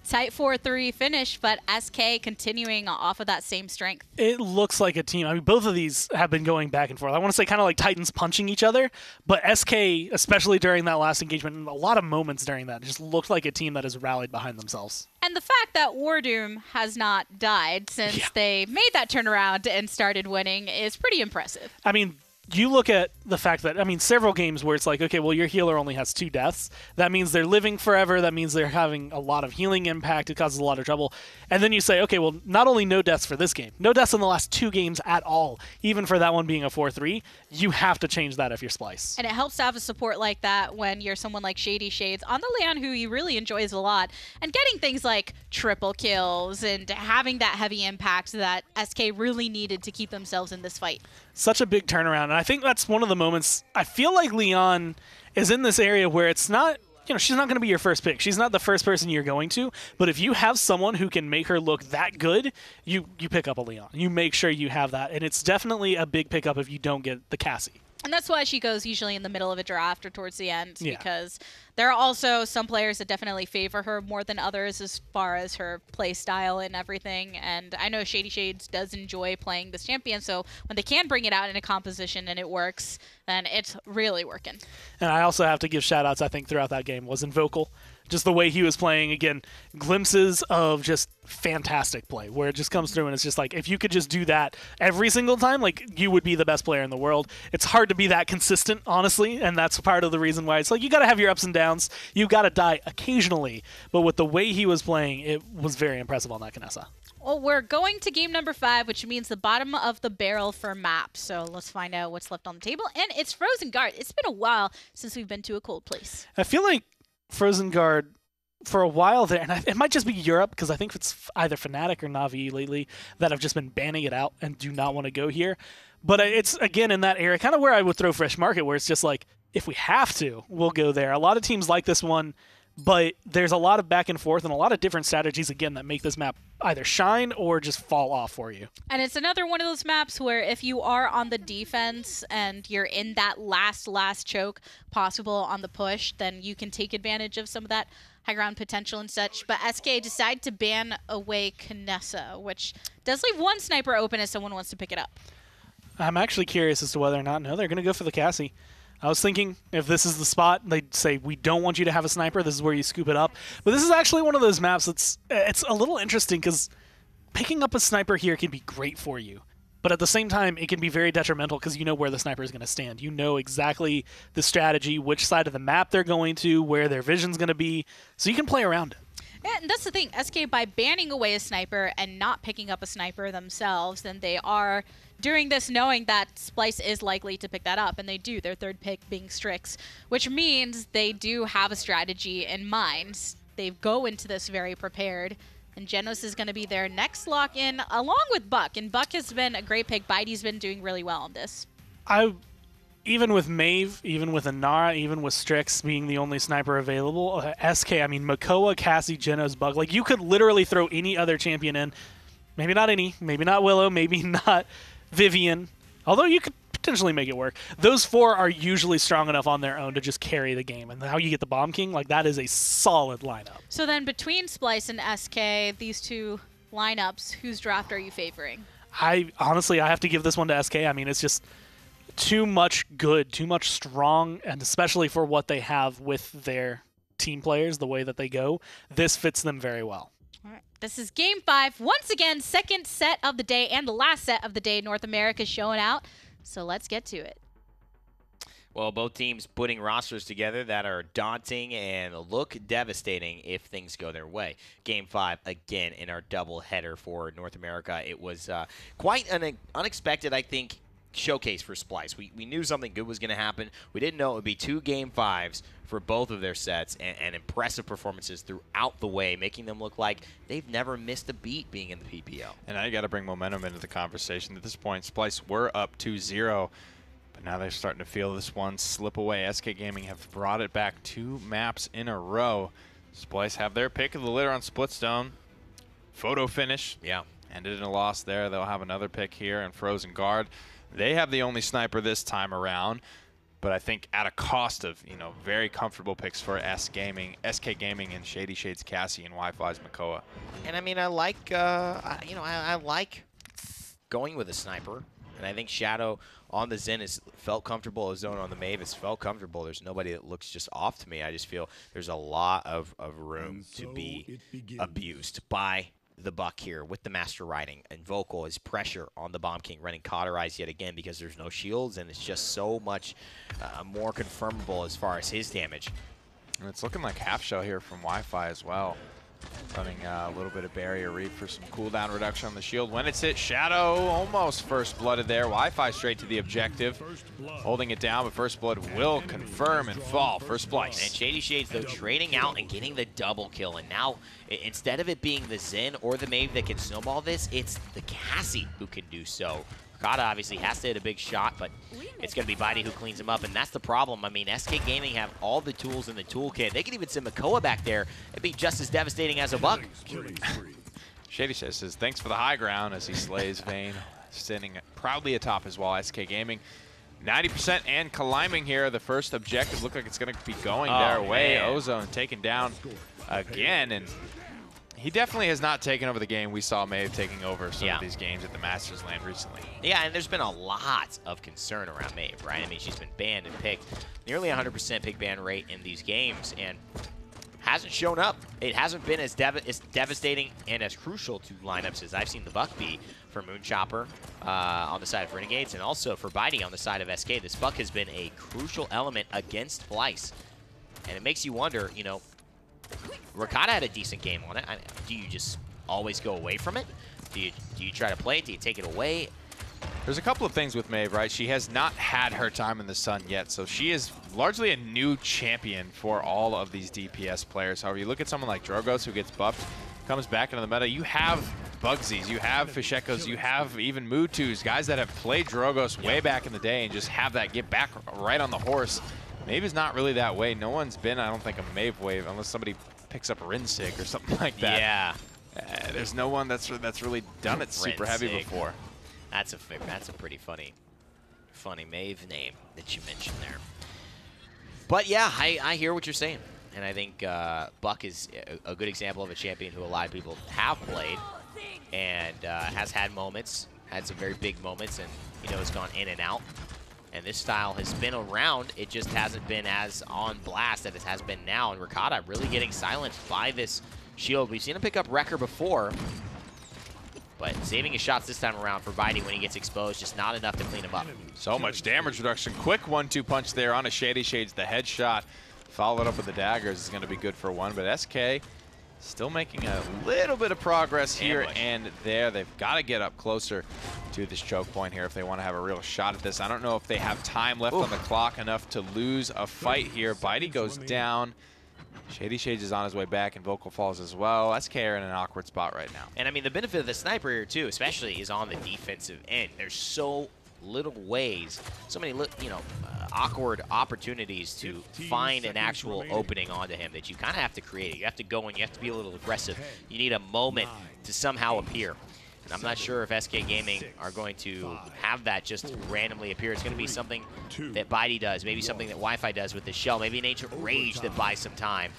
Tight 4-3 finish, but SK continuing off of that same strength. It looks like a team. I mean, both of these have been going back and forth. I want to say kind of like Titans punching each other, but SK, especially during that last engagement, and a lot of moments during that, just looked like a team that has rallied behind themselves. And the fact that Wardoom has not died since they made that turnaround and started winning is pretty impressive. I mean, you look at the fact that, I mean, several games where it's like, okay, well, your healer only has 2 deaths. That means they're living forever. That means they're having a lot of healing impact. It causes a lot of trouble. And then you say, okay, well, not only no deaths for this game, no deaths in the last 2 games at all, even for that one being a 4-3, you have to change that if you're Splyce. And it helps to have a support like that when you're someone like Shady Shades on the lane who he really enjoys a lot. And getting things like triple kills and having that heavy impact that SK really needed to keep themselves in this fight. Such a big turnaround. And I think that's one of the moments, I feel like Leon is in this area where it's not, you know, she's not going to be your first pick. She's not the first person you're going to. But if you have someone who can make her look that good, you pick up a Leon. You make sure you have that. And it's definitely a big pickup if you don't get the Cassie. And that's why she goes usually in the middle of a draft or towards the end, because there are also some players that definitely favor her more than others as far as her play style and everything. And I know Shady Shades does enjoy playing this champion, so when they can bring it out in a composition and it works, then it's really working. And I also have to give shout-outs, I think, throughout that game was Invocal. Just the way he was playing, again, glimpses of just fantastic play, where it just comes through and it's just like, if you could just do that every single time, like, you would be the best player in the world. It's hard to be that consistent, honestly, and that's part of the reason why it's like, you got to have your ups and downs. You got to die occasionally. But with the way he was playing, it was very impressive on that Kinessa. Well, we're going to game number 5, which means the bottom of the barrel for map. So let's find out what's left on the table. And it's Frozen Guard. It's been a while since we've been to a cold place. I feel like Frozen Guard for a while there, and it might just be Europe, because I think it's either Fnatic or Na'Vi lately that have just been banning it out and do not want to go here. But it's, again, in that area, kind of where I would throw Fresh Market, where it's just like, if we have to, we'll go there. A lot of teams like this one, but there's a lot of back and forth and a lot of different strategies, again, that make this map either shine or just fall off for you. And it's another one of those maps where if you are on the defense and you're in that last choke possible on the push, then you can take advantage of some of that high ground potential and such. But SK decide to ban away Kinessa, which does leave one sniper open if someone wants to pick it up. I'm actually curious as to whether or not, no, they're going to go for the Cassie. I was thinking if this is the spot, they'd say, we don't want you to have a sniper. This is where you scoop it up. But this is actually one of those maps that's it's a little interesting because picking up a sniper here can be great for you. But at the same time, it can be very detrimental because you know where the sniper is going to stand. You know exactly the strategy, which side of the map they're going to, where their vision's going to be. So you can play around it. Yeah, and that's the thing. SK, by banning away a sniper and not picking up a sniper themselves, then they are doing this knowing that Splyce is likely to pick that up, and they do, their third pick being Strix, which means they do have a strategy in mind. They go into this very prepared, and Genos is going to be their next lock-in, along with Buck, and Buck has been a great pick. Baidi's been doing really well on this. Even with Maeve, even with Inara, even with Strix being the only sniper available, SK, I mean, Makoa, Cassie, Genos, Buck, like, you could literally throw any other champion in. Maybe not any, maybe not Willow, maybe not Vivian, although you could potentially make it work. Those 4 are usually strong enough on their own to just carry the game. And how you get the Bomb King, like, that is a solid lineup. So then between Splyce and SK, these two lineups, whose draft are you favoring? Honestly, I have to give this one to SK. I mean, it's just too much good, too much strong, and especially for what they have with their team players, the way that they go, this fits them very well. All right. This is Game 5. Once again, second set of the day and the last set of the day. North America showing out. So let's get to it. Well, both teams putting rosters together that are daunting and look devastating if things go their way. Game 5, again, in our doubleheader for North America. It was quite an unexpected, I think, showcase for Splyce. We knew something good was going to happen. We didn't know it would be 2 Game 5s for both of their sets and impressive performances throughout the way, making them look like they've never missed a beat being in the PPL. And now you got to bring momentum into the conversation. At this point, Splyce were up 2-0, but now they're starting to feel this one slip away. SK Gaming have brought it back 2 maps in a row. Splyce have their pick of the litter on Splitstone. Photo finish. Yeah. Ended in a loss there. They'll have another pick here in Frozen Guard. They have the only sniper this time around, but I think at a cost of, you know, very comfortable picks for SK Gaming and Shady Shades Cassie and Wi-Fi's Makoa. And I mean, I like, I like going with a sniper. And I think Shadow on the Zen has felt comfortable. Zone on the Maeve has felt comfortable. There's nobody that looks just off to me. I just feel there's a lot of room to be abused by the buck here with the Master Riding, and Vocal is pressure on the Bomb King running Cauterize yet again because there's no shields, and it's just so much more confirmable as far as his damage. And it's looking like half shell here from Wi-Fi as well. Running a little bit of Barrier Reef for some cooldown reduction on the shield. When it's hit, Shadow almost first blooded there. Wi-Fi straight to the objective, holding it down, but first blood will confirm and fall for Splyce. And Shady Shades, though, trading out and getting the double kill. And now, instead of it being the Zen or the Maeve that can snowball this, it's the Cassie who can do so. Rakata obviously has to hit a big shot, but it's going to be Bidey who cleans him up, and that's the problem. I mean, SK Gaming have all the tools in the toolkit. They could even send Makoa back there. It'd be just as devastating as a buck. Shady says, thanks for the high ground as he slays Vayne, standing proudly atop his wall. SK Gaming, 90% and climbing here. The first objective look like it's going to be going their way. Ozone taken down again, and he definitely has not taken over the game. We saw Maeve taking over some of these games at the Masters Land recently. Yeah, and there's been a lot of concern around Maeve, right? I mean, she's been banned and picked. Nearly 100% pick ban rate in these games, and hasn't shown up. It hasn't been as devastating and as crucial to lineups as I've seen the buck be for Moonchopper on the side of Renegades, and also for Bidey on the side of SK. This buck has been a crucial element against Splyce, and it makes you wonder, you know, Rakata had a decent game on it. I mean, do you just always go away from it? Do you try to play it? Do you take it away? There's a couple of things with Maeve, right? She has not had her time in the sun yet, so she is largely a new champion for all of these DPS players. However, you look at someone like Drogos who gets buffed, comes back into the meta, you have Bugsies, you have Fishekos, you have even Mewtwo's, guys that have played Drogos way back in the day and just have that get back right on the horse. Maeve is not really that way. No one's been, I don't think, a Maeve wave unless somebody picks up Rinsig or something like that. Yeah. There's no one that's really done it super heavy before. That's a pretty funny Maeve name that you mentioned there. But yeah, I hear what you're saying, and I think Buck is a good example of a champion who a lot of people have played and has had moments, had some very big moments, and you know has gone in and out. And this style has been around. It just hasn't been as on blast as it has been now. And Rakata really getting silenced by this shield. We've seen him pick up Wrecker before, but saving his shots this time around for Bidey when he gets exposed, just not enough to clean him up. So much damage reduction. Quick 1-2 punch there on a Shady Shades. The headshot followed up with the daggers is going to be good for one, but SK still making a little bit of progress here and there. They've got to get up closer to this choke point here if they want to have a real shot at this. I don't know if they have time left on the clock enough to lose a fight here. Bidey goes down. Shady Shades is on his way back, and Vocal falls as well. SK are in an awkward spot right now. And I mean, the benefit of the sniper here too, especially, is on the defensive end. There's so little ways, so many awkward opportunities to find an actual opening onto him that you kind of have to create. You have to go and you have to be a little aggressive. You need a moment to somehow appear. And I'm not sure if SK Gaming are going to have that just randomly appear. It's going to be something that Bidey does, maybe something that Wi-Fi does with the shell, maybe an Ancient Rage that buys some time.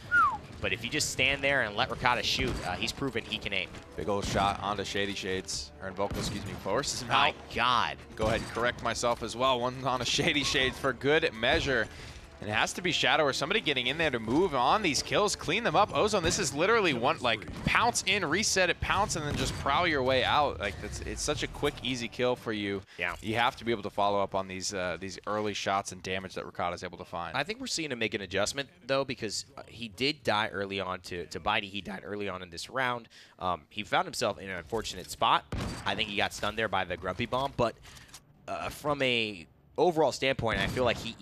But if you just stand there and let Rakata shoot, he's proven he can aim. Big old shot onto Shady Shades, or Vocal, excuse me, forces him out. My God. Go ahead and correct myself as well. One on a Shady Shades for good measure. And it has to be Shadow or somebody getting in there to move on these kills, clean them up. Ozone, this is literally one, like, pounce in, reset it, pounce, and then just prowl your way out. Like, it's such a quick, easy kill for you. Yeah. You have to be able to follow up on these early shots and damage that Rakata is able to find. I think we're seeing him make an adjustment, though, because he did die early on to Bidey. He died early on in this round. He found himself in an unfortunate spot. I think he got stunned there by the Grumpy Bomb, but from a overall standpoint, I feel like he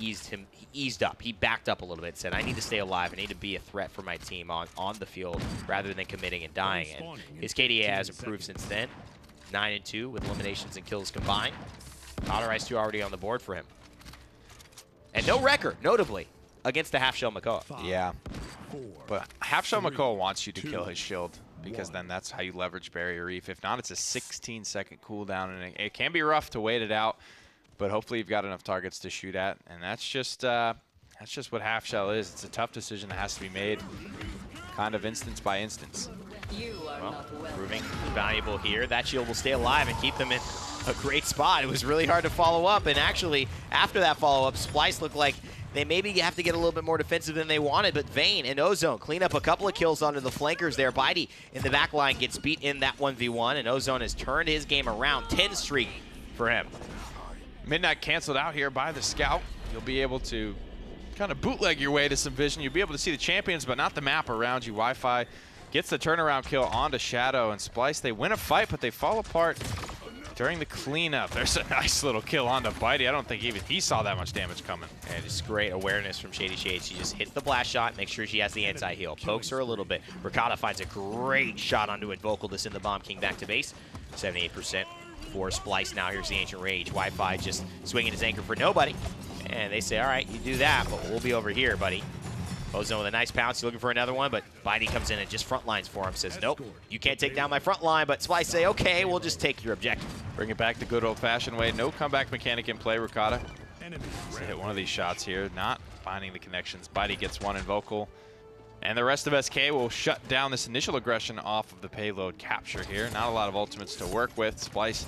eased up. He backed up a little bit, said, I need to stay alive. I need to be a threat for my team on the field rather than committing and dying. And his KDA has improved since then. 9-2 with eliminations and kills combined. Cauterize 2 already on the board for him. And no Wrecker, notably, against the half-shell Makoa. Yeah. But half-shell Makoa wants you to kill his shield, because then that's how you leverage Barrier Reef. If not, it's a 16-second cooldown, and it can be rough to wait it out. But hopefully you've got enough targets to shoot at, and that's just what half shell is. It's a tough decision that has to be made, kind of instance by instance. Well, proving valuable here. That shield will stay alive and keep them in a great spot. It was really hard to follow up, and actually, after that follow-up, Splyce looked like they maybe have to get a little bit more defensive than they wanted, but Vayne and Ozone clean up a couple of kills onto the flankers there. Bitey in the back line gets beat in that 1v1, and Ozone has turned his game around. 10 streak for him. Midnight canceled out here by the Scout. You'll be able to kind of bootleg your way to some vision. You'll be able to see the champions, but not the map around you. Wi-Fi gets the turnaround kill onto Shadow and Splyce. They win a fight, but they fall apart during the cleanup. There's a nice little kill onto Bitey. I don't think even he saw that much damage coming. And just great awareness from Shady Shade. She just hits the blast shot, make sure she has the anti-heal. Pokes her a little bit. Ricotta finds a great shot onto Invocal to send the Bomb King back to base. 78% for Splyce now. Here's the Ancient Rage. Wi-Fi just swinging his anchor for nobody. And they say, all right, you do that, but we'll be over here, buddy. Ozone with a nice pounce. He's looking for another one, but Bitey comes in and just front lines for him. Says, nope, you can't take down my front line. But Splyce say, okay, we'll just take your objective. Bring it back the good old-fashioned way. No comeback mechanic in play, Ricotta. To hit one of these shots here, not finding the connections. Bitey gets one Invocal. And the rest of SK will shut down this initial aggression off of the payload capture here. Not a lot of ultimates to work with. Splyce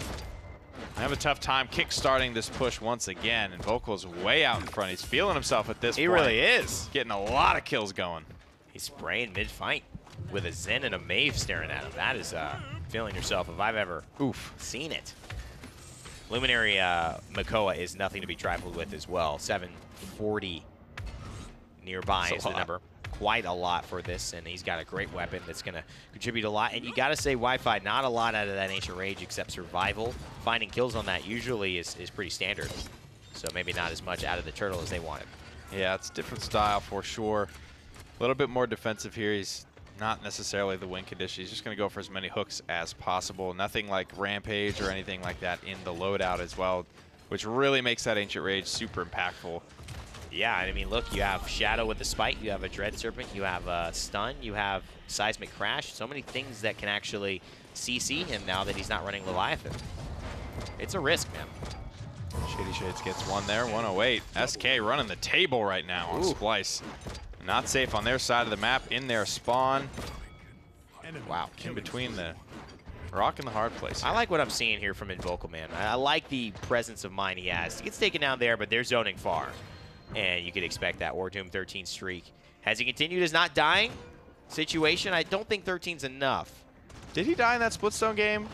I have a tough time kick-starting this push once again, and Vocal's way out in front. He's feeling himself at this point. He really is. Getting a lot of kills going. He's spraying mid-fight with a Zen and a Maeve staring at him. That is feeling yourself if I've ever seen it. Luminary Makoa is nothing to be trifled with as well. 740 nearby is the number. Quite a lot for this, and he's got a great weapon that's going to contribute a lot. And you got to say Wi-Fi, not a lot out of that Ancient Rage except survival. Finding kills on that usually is pretty standard. So maybe not as much out of the Turtle as they wanted. Yeah, it's a different style for sure. A little bit more defensive here. He's not necessarily the win condition. He's just going to go for as many hooks as possible. Nothing like Rampage or anything like that in the loadout as well, which really makes that Ancient Rage super impactful. Yeah, I mean, look, you have Shadow with the Spite, you have a Dread Serpent, you have Stun, you have Seismic Crash. So many things that can actually CC him now that he's not running Leviathan. It's a risk, man. Shady Shades gets one there, 108. SK running the table right now on Splyce. Not safe on their side of the map, in their spawn. Wow, in between the rock and the hard place. I like what I'm seeing here from Invocal, man. I like the presence of mind he has. He gets taken down there, but they're zoning far. And you could expect that. Wardoom 13 streak. Has he continued his not dying situation? I don't think 13's enough. Did he die in that Splitstone game?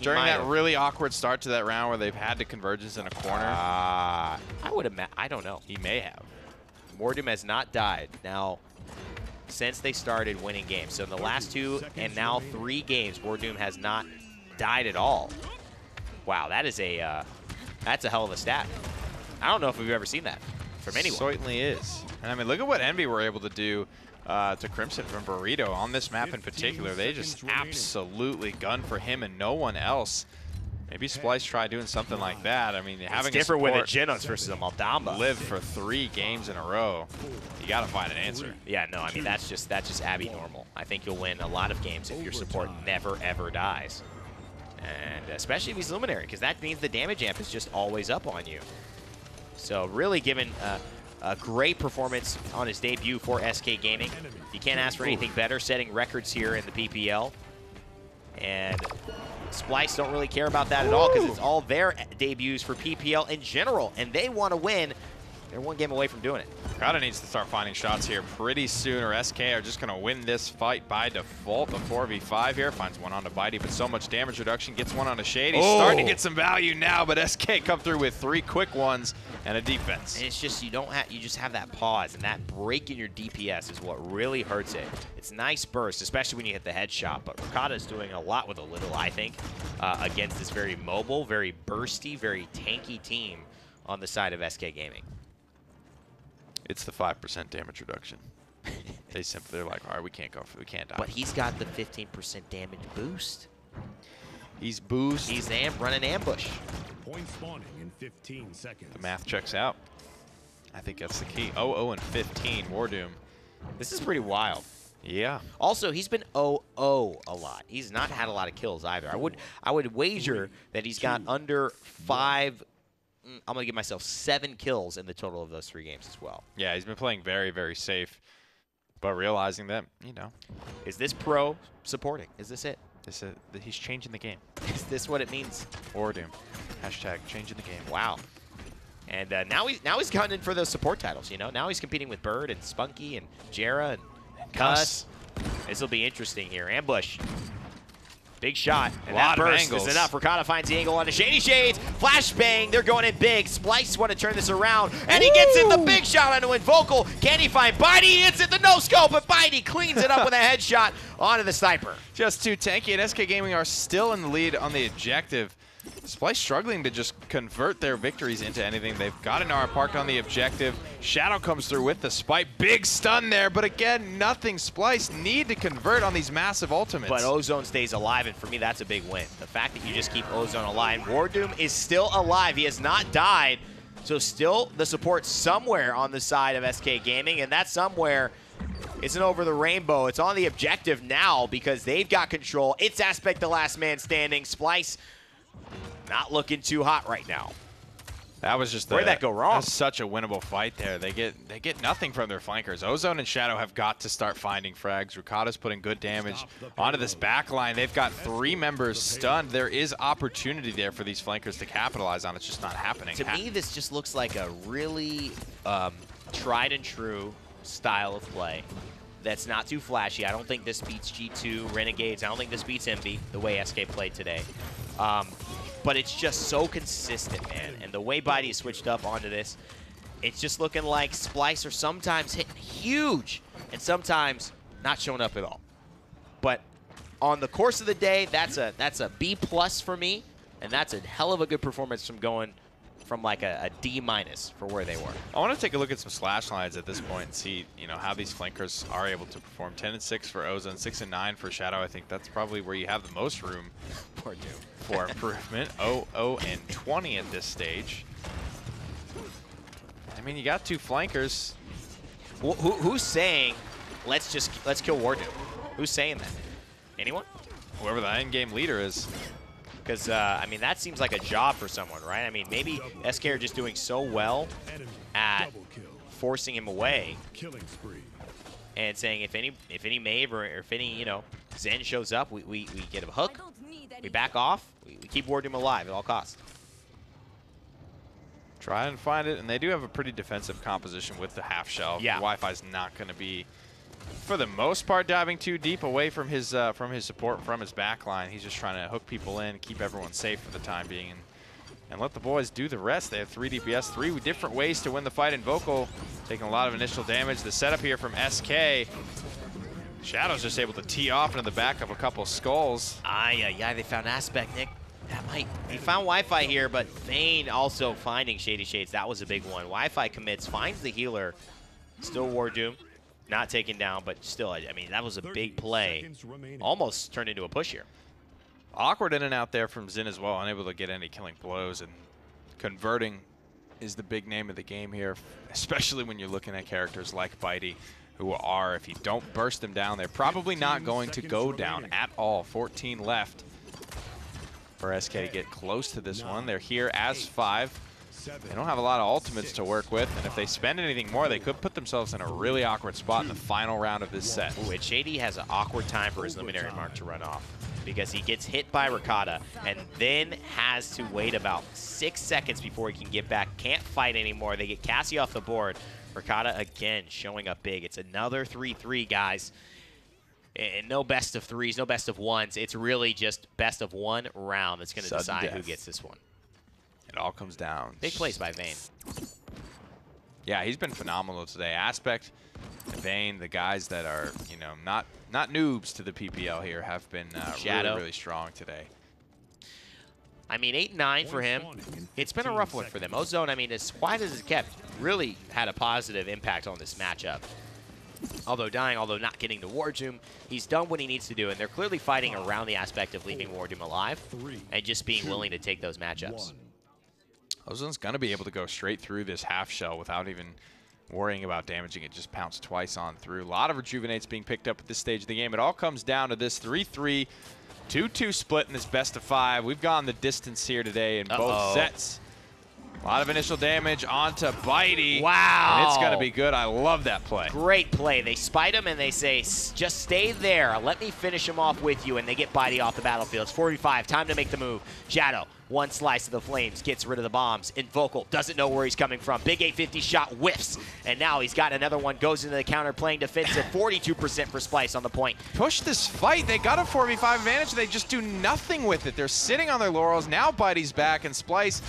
During that really awkward start to that round where they've had the convergence in a corner? I would imagine. I don't know. He may have. Wardoom has not died now since they started winning games. So in the last 2 and now 3 games, Wardoom has not died at all. Wow, that is that's a hell of a stat. I don't know if we've ever seen that from anyone. Certainly is. And I mean, look at what Envy were able to do to Crimson from Burrito on this map in particular. They just absolutely gunned for him and no one else. Maybe Splyce tried doing something like that. I mean, having different with a Genos versus a Maldamba. Live for 3 games in a row. You got to find an answer. Yeah, no, I mean, that's just Abby normal. I think you'll win a lot of games if your support never, ever dies. And especially if he's Luminary, because that means the damage amp is just always up on you. So really giving a great performance on his debut for SK Gaming. You can't ask for anything better, setting records here in the PPL. And Splyce don't really care about that at all because it's all their debuts for PPL in general, and they want to win. They're 1 game away from doing it. Crowder needs to start finding shots here pretty soon, or SK are just going to win this fight by default. The 4v5 here finds one onto Bitey, but so much damage reduction, gets one onto Shade. He's starting to get some value now, but SK come through with 3 quick ones and a defense. And it's just you just have that pause, and that break in your DPS is what really hurts it. It's nice burst, especially when you hit the headshot, but Ricotta is doing a lot with a little, I think, against this very mobile, very bursty, very tanky team on the side of SK Gaming. It's the 5% damage reduction. They're like, all right, we can't die. But he's got the 15% damage boost. He's boost. He's running ambush. Point spawning in 15 seconds. The math checks out. I think that's the key. 0-0 and 15, Wardoom. This is pretty wild. Yeah. Also, he's been 0-0 a lot. He's not had a lot of kills either. I would wager that he's got under 5. I'm going to give myself 7 kills in the total of those 3 games as well. Yeah, he's been playing very, very safe, but realizing that, you know. Is this pro supporting? Is this it? He's changing the game. Is this what it means? Wardoom. Hashtag changing the game. Wow. And now he's gunning for those support titles, you know? Now he's competing with Bird and Spunky and Jera and Cuss. This will be interesting here. Ambush. Big shot. And that burst is enough. Ricotta finds the angle on the Shady Shades. Flashbang. They're going in big. Splyce want to turn this around. And he gets in the big shot onto Invocal. Can he find Bitey? He hits it the no-scope, but Bitey cleans it up with a headshot onto the sniper. Just too tanky, and SK Gaming are still in the lead on the objective. Splyce struggling to just convert their victories into anything. They've got an R parked on the objective. Shadow comes through with the spike. Big stun there, but again, nothing. Splyce need to convert on these massive ultimates. But Ozone stays alive, and for me, that's a big win. The fact that you just keep Ozone alive. Wardoom is still alive. He has not died. So still the support somewhere on the side of SK Gaming, and that somewhere isn't over the rainbow. It's on the objective now because they've got control. It's Aspect the last man standing. Splyce not looking too hot right now. That was just where'd that go wrong? That's such a winnable fight there. They get nothing from their flankers. Ozone and Shadow have got to start finding frags. Ricotta's putting good damage onto this back line. They've got 3 members stunned. There is opportunity there for these flankers to capitalize on. It's just not happening. To me, this just looks like a really tried and true style of play that's not too flashy. I don't think this beats G2, Renegades. I don't think this beats Envy, the way SK played today. But it's just so consistent, man. And the way Bitey switched up onto this, it's just looking like Splyce are sometimes hitting huge and sometimes not showing up at all. But on the course of the day, that's a B+ for me, and that's a hell of a good performance from going from like a D- for where they were. I want to take a look at some slash lines at this point and see, you know, how these flankers are able to perform. 10-6 for Ozone, 6-9 for Shadow. I think that's probably where you have the most room for improvement. 0-20 at this stage. I mean, you got 2 flankers. Well, who's saying let's kill Wardoom? Who's saying that? Anyone? Whoever the end-game leader is. Because, I mean, that seems like a job for someone, right? I mean, maybe SK are just doing so well at forcing him away and saying if any Mave or if any, you know, Zen shows up, we get a hook, we back off, we keep Wardoom alive at all costs. Try and find it, and they do have a pretty defensive composition with the half shell. Yeah. Wi-Fi's not going to be, for the most part, diving too deep away from his support, from his back line. He's just trying to hook people in, keep everyone safe for the time being, and let the boys do the rest. They have 3 DPS, 3 different ways to win the fight. Invocal taking a lot of initial damage. The setup here from SK. Shadow's just able to tee off into the back of a couple skulls. Yeah, they found Aspect, Nick. He found Wi-Fi here, but Vayne also finding Shady Shades. That was a big one. Wi-Fi commits, finds the healer. Still Wardoom. Not taken down, but still, I mean, that was a big play. Almost turned into a push here. Awkward in and out there from Xin as well, unable to get any killing blows, and converting is the big name of the game here, especially when you're looking at characters like Bitey, who are, if you don't burst them down, they're probably not going to go down at all. 14 left for SK to get close to this one. They're here as 5. They don't have a lot of ultimates to work with, and if they spend anything more, they could put themselves in a really awkward spot in the final round of this set. Ooh, and Shady has an awkward time for his luminary mark to run off because he gets hit by Ricotta and then has to wait about 6 seconds before he can get back. Can't fight anymore. They get Cassie off the board. Ricotta again showing up big. It's another 3-3, guys. And no best of 3s, no best of 1s. It's really just best of 1 round that's going to decide who gets this one. It all comes down. Big plays by Vayne. Yeah, he's been phenomenal today. Aspect, Vayne, the guys that are, you know, not noobs to the PPL here, have been really, really strong today. I mean, 8-9 for him. It's been a rough one for them. Ozone, I mean, as quiet as it's kept, really had a positive impact on this matchup. Although dying, although not getting to Wardoom, he's done what he needs to do, and they're clearly fighting around the aspect of leaving Wardoom alive and just being willing to take those matchups. Ozone's going to be able to go straight through this half shell without even worrying about damaging it. Just pounce twice on through. A lot of rejuvenates being picked up at this stage of the game. It all comes down to this 3-3, 2-2 split in this best of 5. We've gone the distance here today in both sets. A lot of initial damage onto Bitey. Wow. And it's going to be good. I love that play. Great play. They spite him and they say, just stay there. Let me finish him off with you. And they get Bitey off the battlefield. It's 45. Time to make the move. Shadow, one slice of the flames, gets rid of the bombs. Invocal doesn't know where he's coming from. Big 850 shot whiffs. And now he's got another one. Goes into the counter, playing defensive. 42% for Splyce on the point. Push this fight. They got a 4v5 advantage. They just do nothing with it. They're sitting on their laurels. Now Bitey's back, and Splyce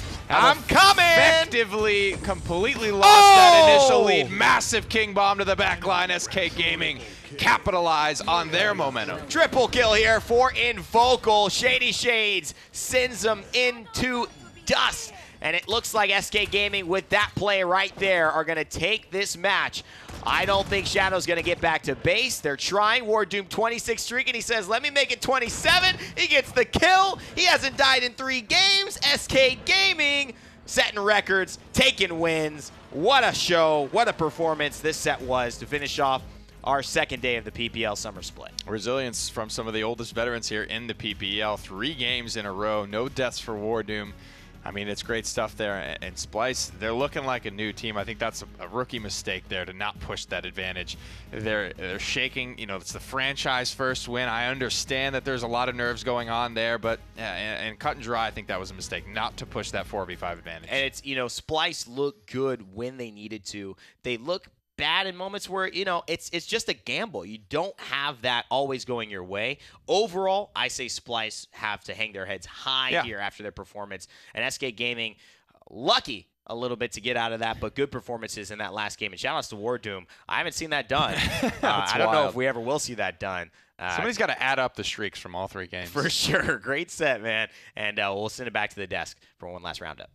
effectively completely lost that initial lead. Massive king bomb to the back line. SK Gaming capitalize on their momentum. Triple kill here for Invocal. Shady Shades sends them into dust. And it looks like SK Gaming, with that play right there, are going to take this match. I don't think Shadow's going to get back to base. They're trying. Wardoom 26 streak, and he says, let me make it 27. He gets the kill. He hasn't died in 3 games. SK Gaming setting records, taking wins. What a show. What a performance this set was to finish off our second day of the PPL Summer Split. Resilience from some of the oldest veterans here in the PPL. 3 games in a row. No deaths for Wardoom. I mean, it's great stuff there. And Splyce, they're looking like a new team. I think that's a rookie mistake there to not push that advantage. They're shaking. You know, it's the franchise first win. I understand that there's a lot of nerves going on there, but and cut and dry, I think that was a mistake not to push that 4v5 advantage. And it's, you know, Splyce looked good when they needed to. They look bad in moments where, you know, it's just a gamble. You don't have that always going your way. Overall, I say Splyce have to hang their heads high here after their performance. And SK Gaming, lucky a little bit to get out of that, but good performances in that last game. And shout outs to Wardoom. I haven't seen that done. I don't know if we ever will see that done. Somebody's got to add up the streaks from all 3 games. For sure. Great set, man. And we'll send it back to the desk for one last roundup.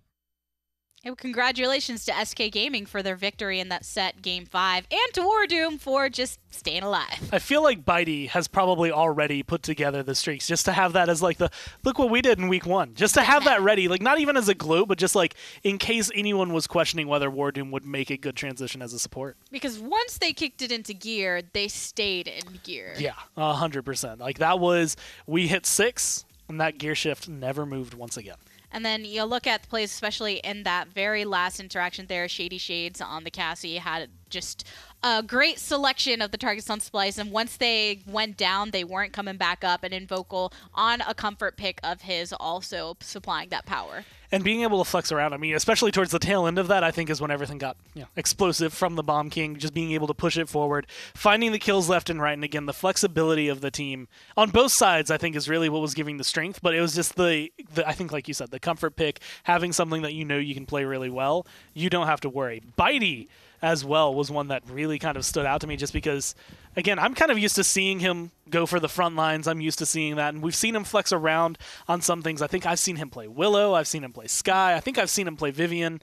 And congratulations to SK Gaming for their victory in that set, Game 5, and to Wardoom for just staying alive. I feel like Bitey has probably already put together the streaks just to have that as like the, look what we did in week 1. Just to have that ready, like not even as a glue, but just like in case anyone was questioning whether Wardoom would make a good transition as a support. Because once they kicked it into gear, they stayed in gear. Yeah, 100%. Like that was, we hit 6, and that gear shift never moved once again. And then you look at the plays, especially in that very last interaction there, Shady Shades on the Cassie had just a great selection of the targets on Splyce. And once they went down, they weren't coming back up. And Invocal on a comfort pick of his also supplying that power. And being able to flex around, I mean, especially towards the tail end of that, I think is when everything got explosive from the Bomb King, just being able to push it forward, finding the kills left and right. And again, the flexibility of the team on both sides, I think, is really what was giving the strength. But it was just the I think, like you said, the comfort pick, having something that you know you can play really well. You don't have to worry. Bitey as well was one that really kind of stood out to me just because, again, I'm kind of used to seeing him go for the front lines. I'm used to seeing that, and we've seen him flex around on some things. I think I've seen him play Willow. I've seen him play Skye. I think I've seen him play Vivian.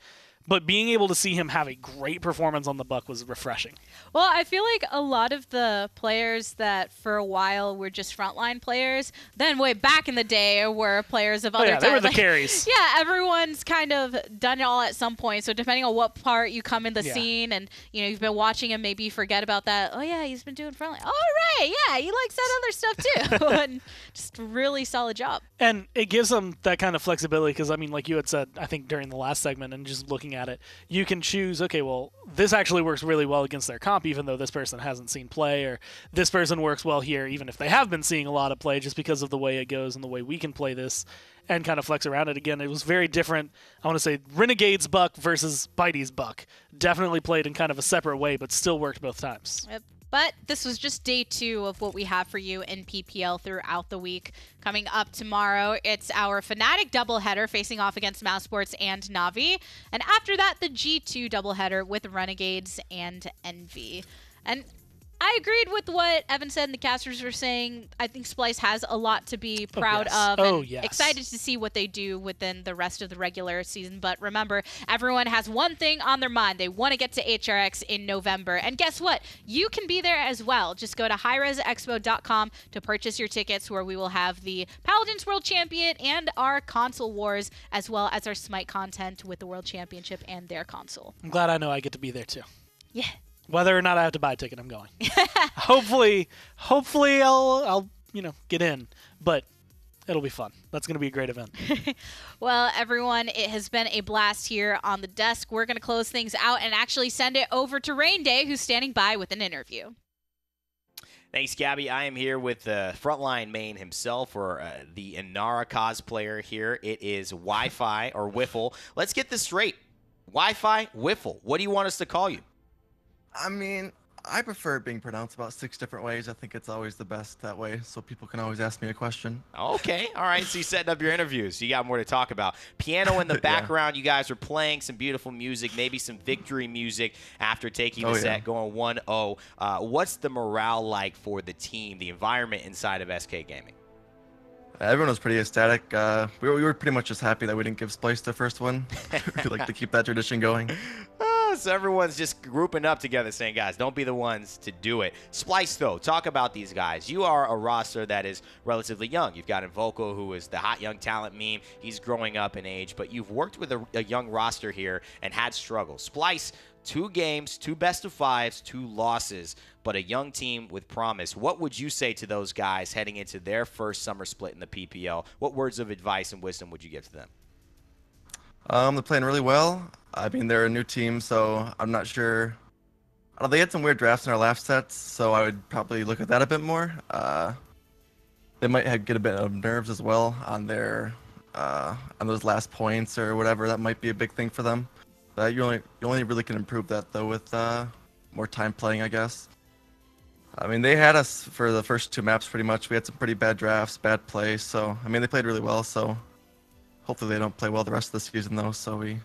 But being able to see him have a great performance on the Buck was refreshing. Well, I feel like a lot of the players that for a while were just frontline players, then way back in the day were players of other types. They were the carries. Yeah, everyone's kind of done it all at some point. So depending on what part you come in the scene and you've been watching him, maybe you forget about that. Oh yeah, he's been doing frontline. All right, yeah, he likes that other stuff too. And just really solid job. And it gives him that kind of flexibility because, I mean, like you had said, I think during the last segment and just looking at it, you can choose, okay, well, this actually works really well against their comp, even though this person hasn't seen play, or this person works well here, even if they have been seeing a lot of play, just because of the way it goes and the way we can play this and kind of flex around it. Again, it was very different. I want to say Renegade's Buck versus Bitey's Buck. Definitely played in kind of a separate way, but still worked both times. Yep. But this was just day 2 of what we have for you in PPL throughout the week. Coming up tomorrow, it's our Fnatic doubleheader facing off against Mousesports and Na'Vi. And after that, the G2 doubleheader with Renegades and Envy. And I agreed with what Evan said and the casters were saying. I think Splyce has a lot to be proud of. And excited to see what they do within the rest of the regular season. But remember, everyone has one thing on their mind. They want to get to HRX in November. And guess what? You can be there as well. Just go to highresexpo.com to purchase your tickets, where we will have the Paladins World Champion and our console wars, as well as our Smite content with the World Championship and their console. I'm glad I know I get to be there too. Yeah. Whether or not I have to buy a ticket, I'm going. hopefully I'll get in. But It'll be fun. That's going to be a great event. Well, everyone, it has been a blast here on the desk. We're going to close things out and actually send it over to Rain Day, who's standing by with an interview. Thanks, Gabby. I am here with the frontline main himself, or the Inara cosplayer here. It is Wi-Fi or Wiffle. Let's get this straight. Wi-Fi, Wiffle. What do you want us to call you? I mean, I prefer it being pronounced about 6 different ways. I think it's always the best that way, so people can always ask me a question. Okay, all right. So you're setting up your interviews. You got more to talk about. Piano in the background. You guys are playing some beautiful music, maybe some victory music after taking the set, going 1-0. What's the morale like for the team, the environment inside of SK Gaming? Everyone was pretty ecstatic. We were pretty much just happy that we didn't give Splyce the first one. We like to keep that tradition going. So everyone's just grouping up together saying, guys, don't be the ones to do it. Splyce, though, talk about these guys. You are a roster that is relatively young. You've got Invoco, who is the hot young talent meme. He's growing up in age, but you've worked with a young roster here and had struggles. Splyce, 2 games, 2 best-of-5s, 2 losses, but a young team with promise. What would you say to those guys heading into their first summer split in the PPL? What words of advice and wisdom would you give to them? They're playing really well. I mean, they're a new team, so I'm not sure. They had some weird drafts in our last sets, so I would probably look at that a bit more. They might get a bit of nerves as well on their on those last points or whatever. That might be a big thing for them. But you only really can improve that though with more time playing, I guess. I mean, they had us for the first 2 maps pretty much. We had some pretty bad drafts, bad play. So I mean, they played really well. So hopefully they don't play well the rest of the season though, so we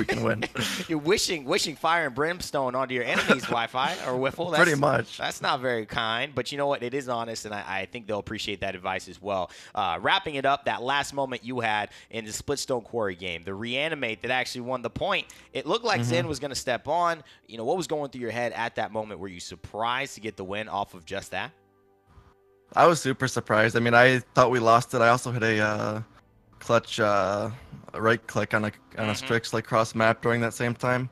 can win. You're wishing fire and brimstone onto your enemies, Wi-Fi or Wiffle. Pretty much. That's not very kind, but you know what? It is honest, and I think they'll appreciate that advice as well. Wrapping it up, that last moment you had in the Splitstone Quarry game, the reanimate that actually won the point, it looked like Zen was going to step on. You know, what was going through your head at that moment? Were you surprised to get the win off of just that? I was super surprised. I mean, I thought we lost it. I also hit a clutch right click on a Strix like cross map during that same time,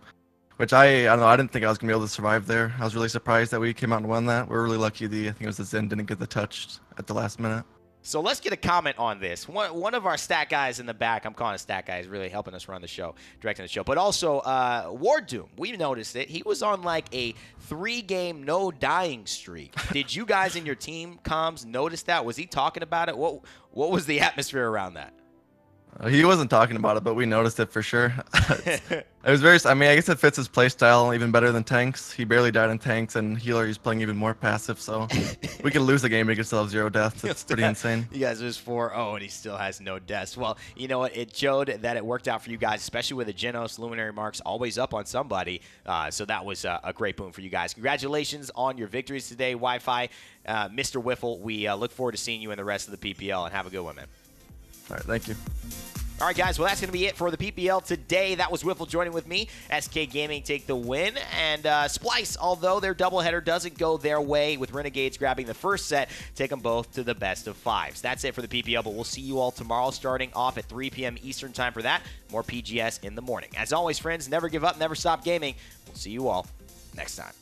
which I don't know. I didn't think I was gonna be able to survive there. I was really surprised that we came out and won that. We're really lucky. I think it was the Zen didn't get the touch at the last minute. So let's get a comment on this. One of our stat guys in the back, I'm calling a stat guy, is really helping us run the show, directing the show. But also, Ward Doom, we noticed it. He was on like a 3-game no dying streak. Did you guys in your team comms notice that? Was he talking about it? What was the atmosphere around that? He wasn't talking about it, but we noticed it for sure. It was very. I mean, I guess it fits his playstyle even better than tanks. He barely died in tanks, and healer he's playing even more passive. So we could lose the game, but he could still have 0 deaths. It's pretty insane. You guys lose 4-0, and he still has no deaths. Well, you know what? It showed that it worked out for you guys, especially with the Genos Luminary Marks always up on somebody. So that was a great boon for you guys. Congratulations on your victories today, Wi-Fi, Mr. Wiffle. We look forward to seeing you in the rest of the PPL, and have a good one, man. All right, thank you. All right, guys, well, that's going to be it for the PPL today. That was Wiffle joining with me. SK Gaming take the win. And Splyce, although their doubleheader doesn't go their way with Renegades grabbing the first set, take them both to the best of 5s. That's it for the PPL, but we'll see you all tomorrow starting off at 3 p.m. Eastern time for that. More PGS in the morning. As always, friends, never give up, never stop gaming. We'll see you all next time.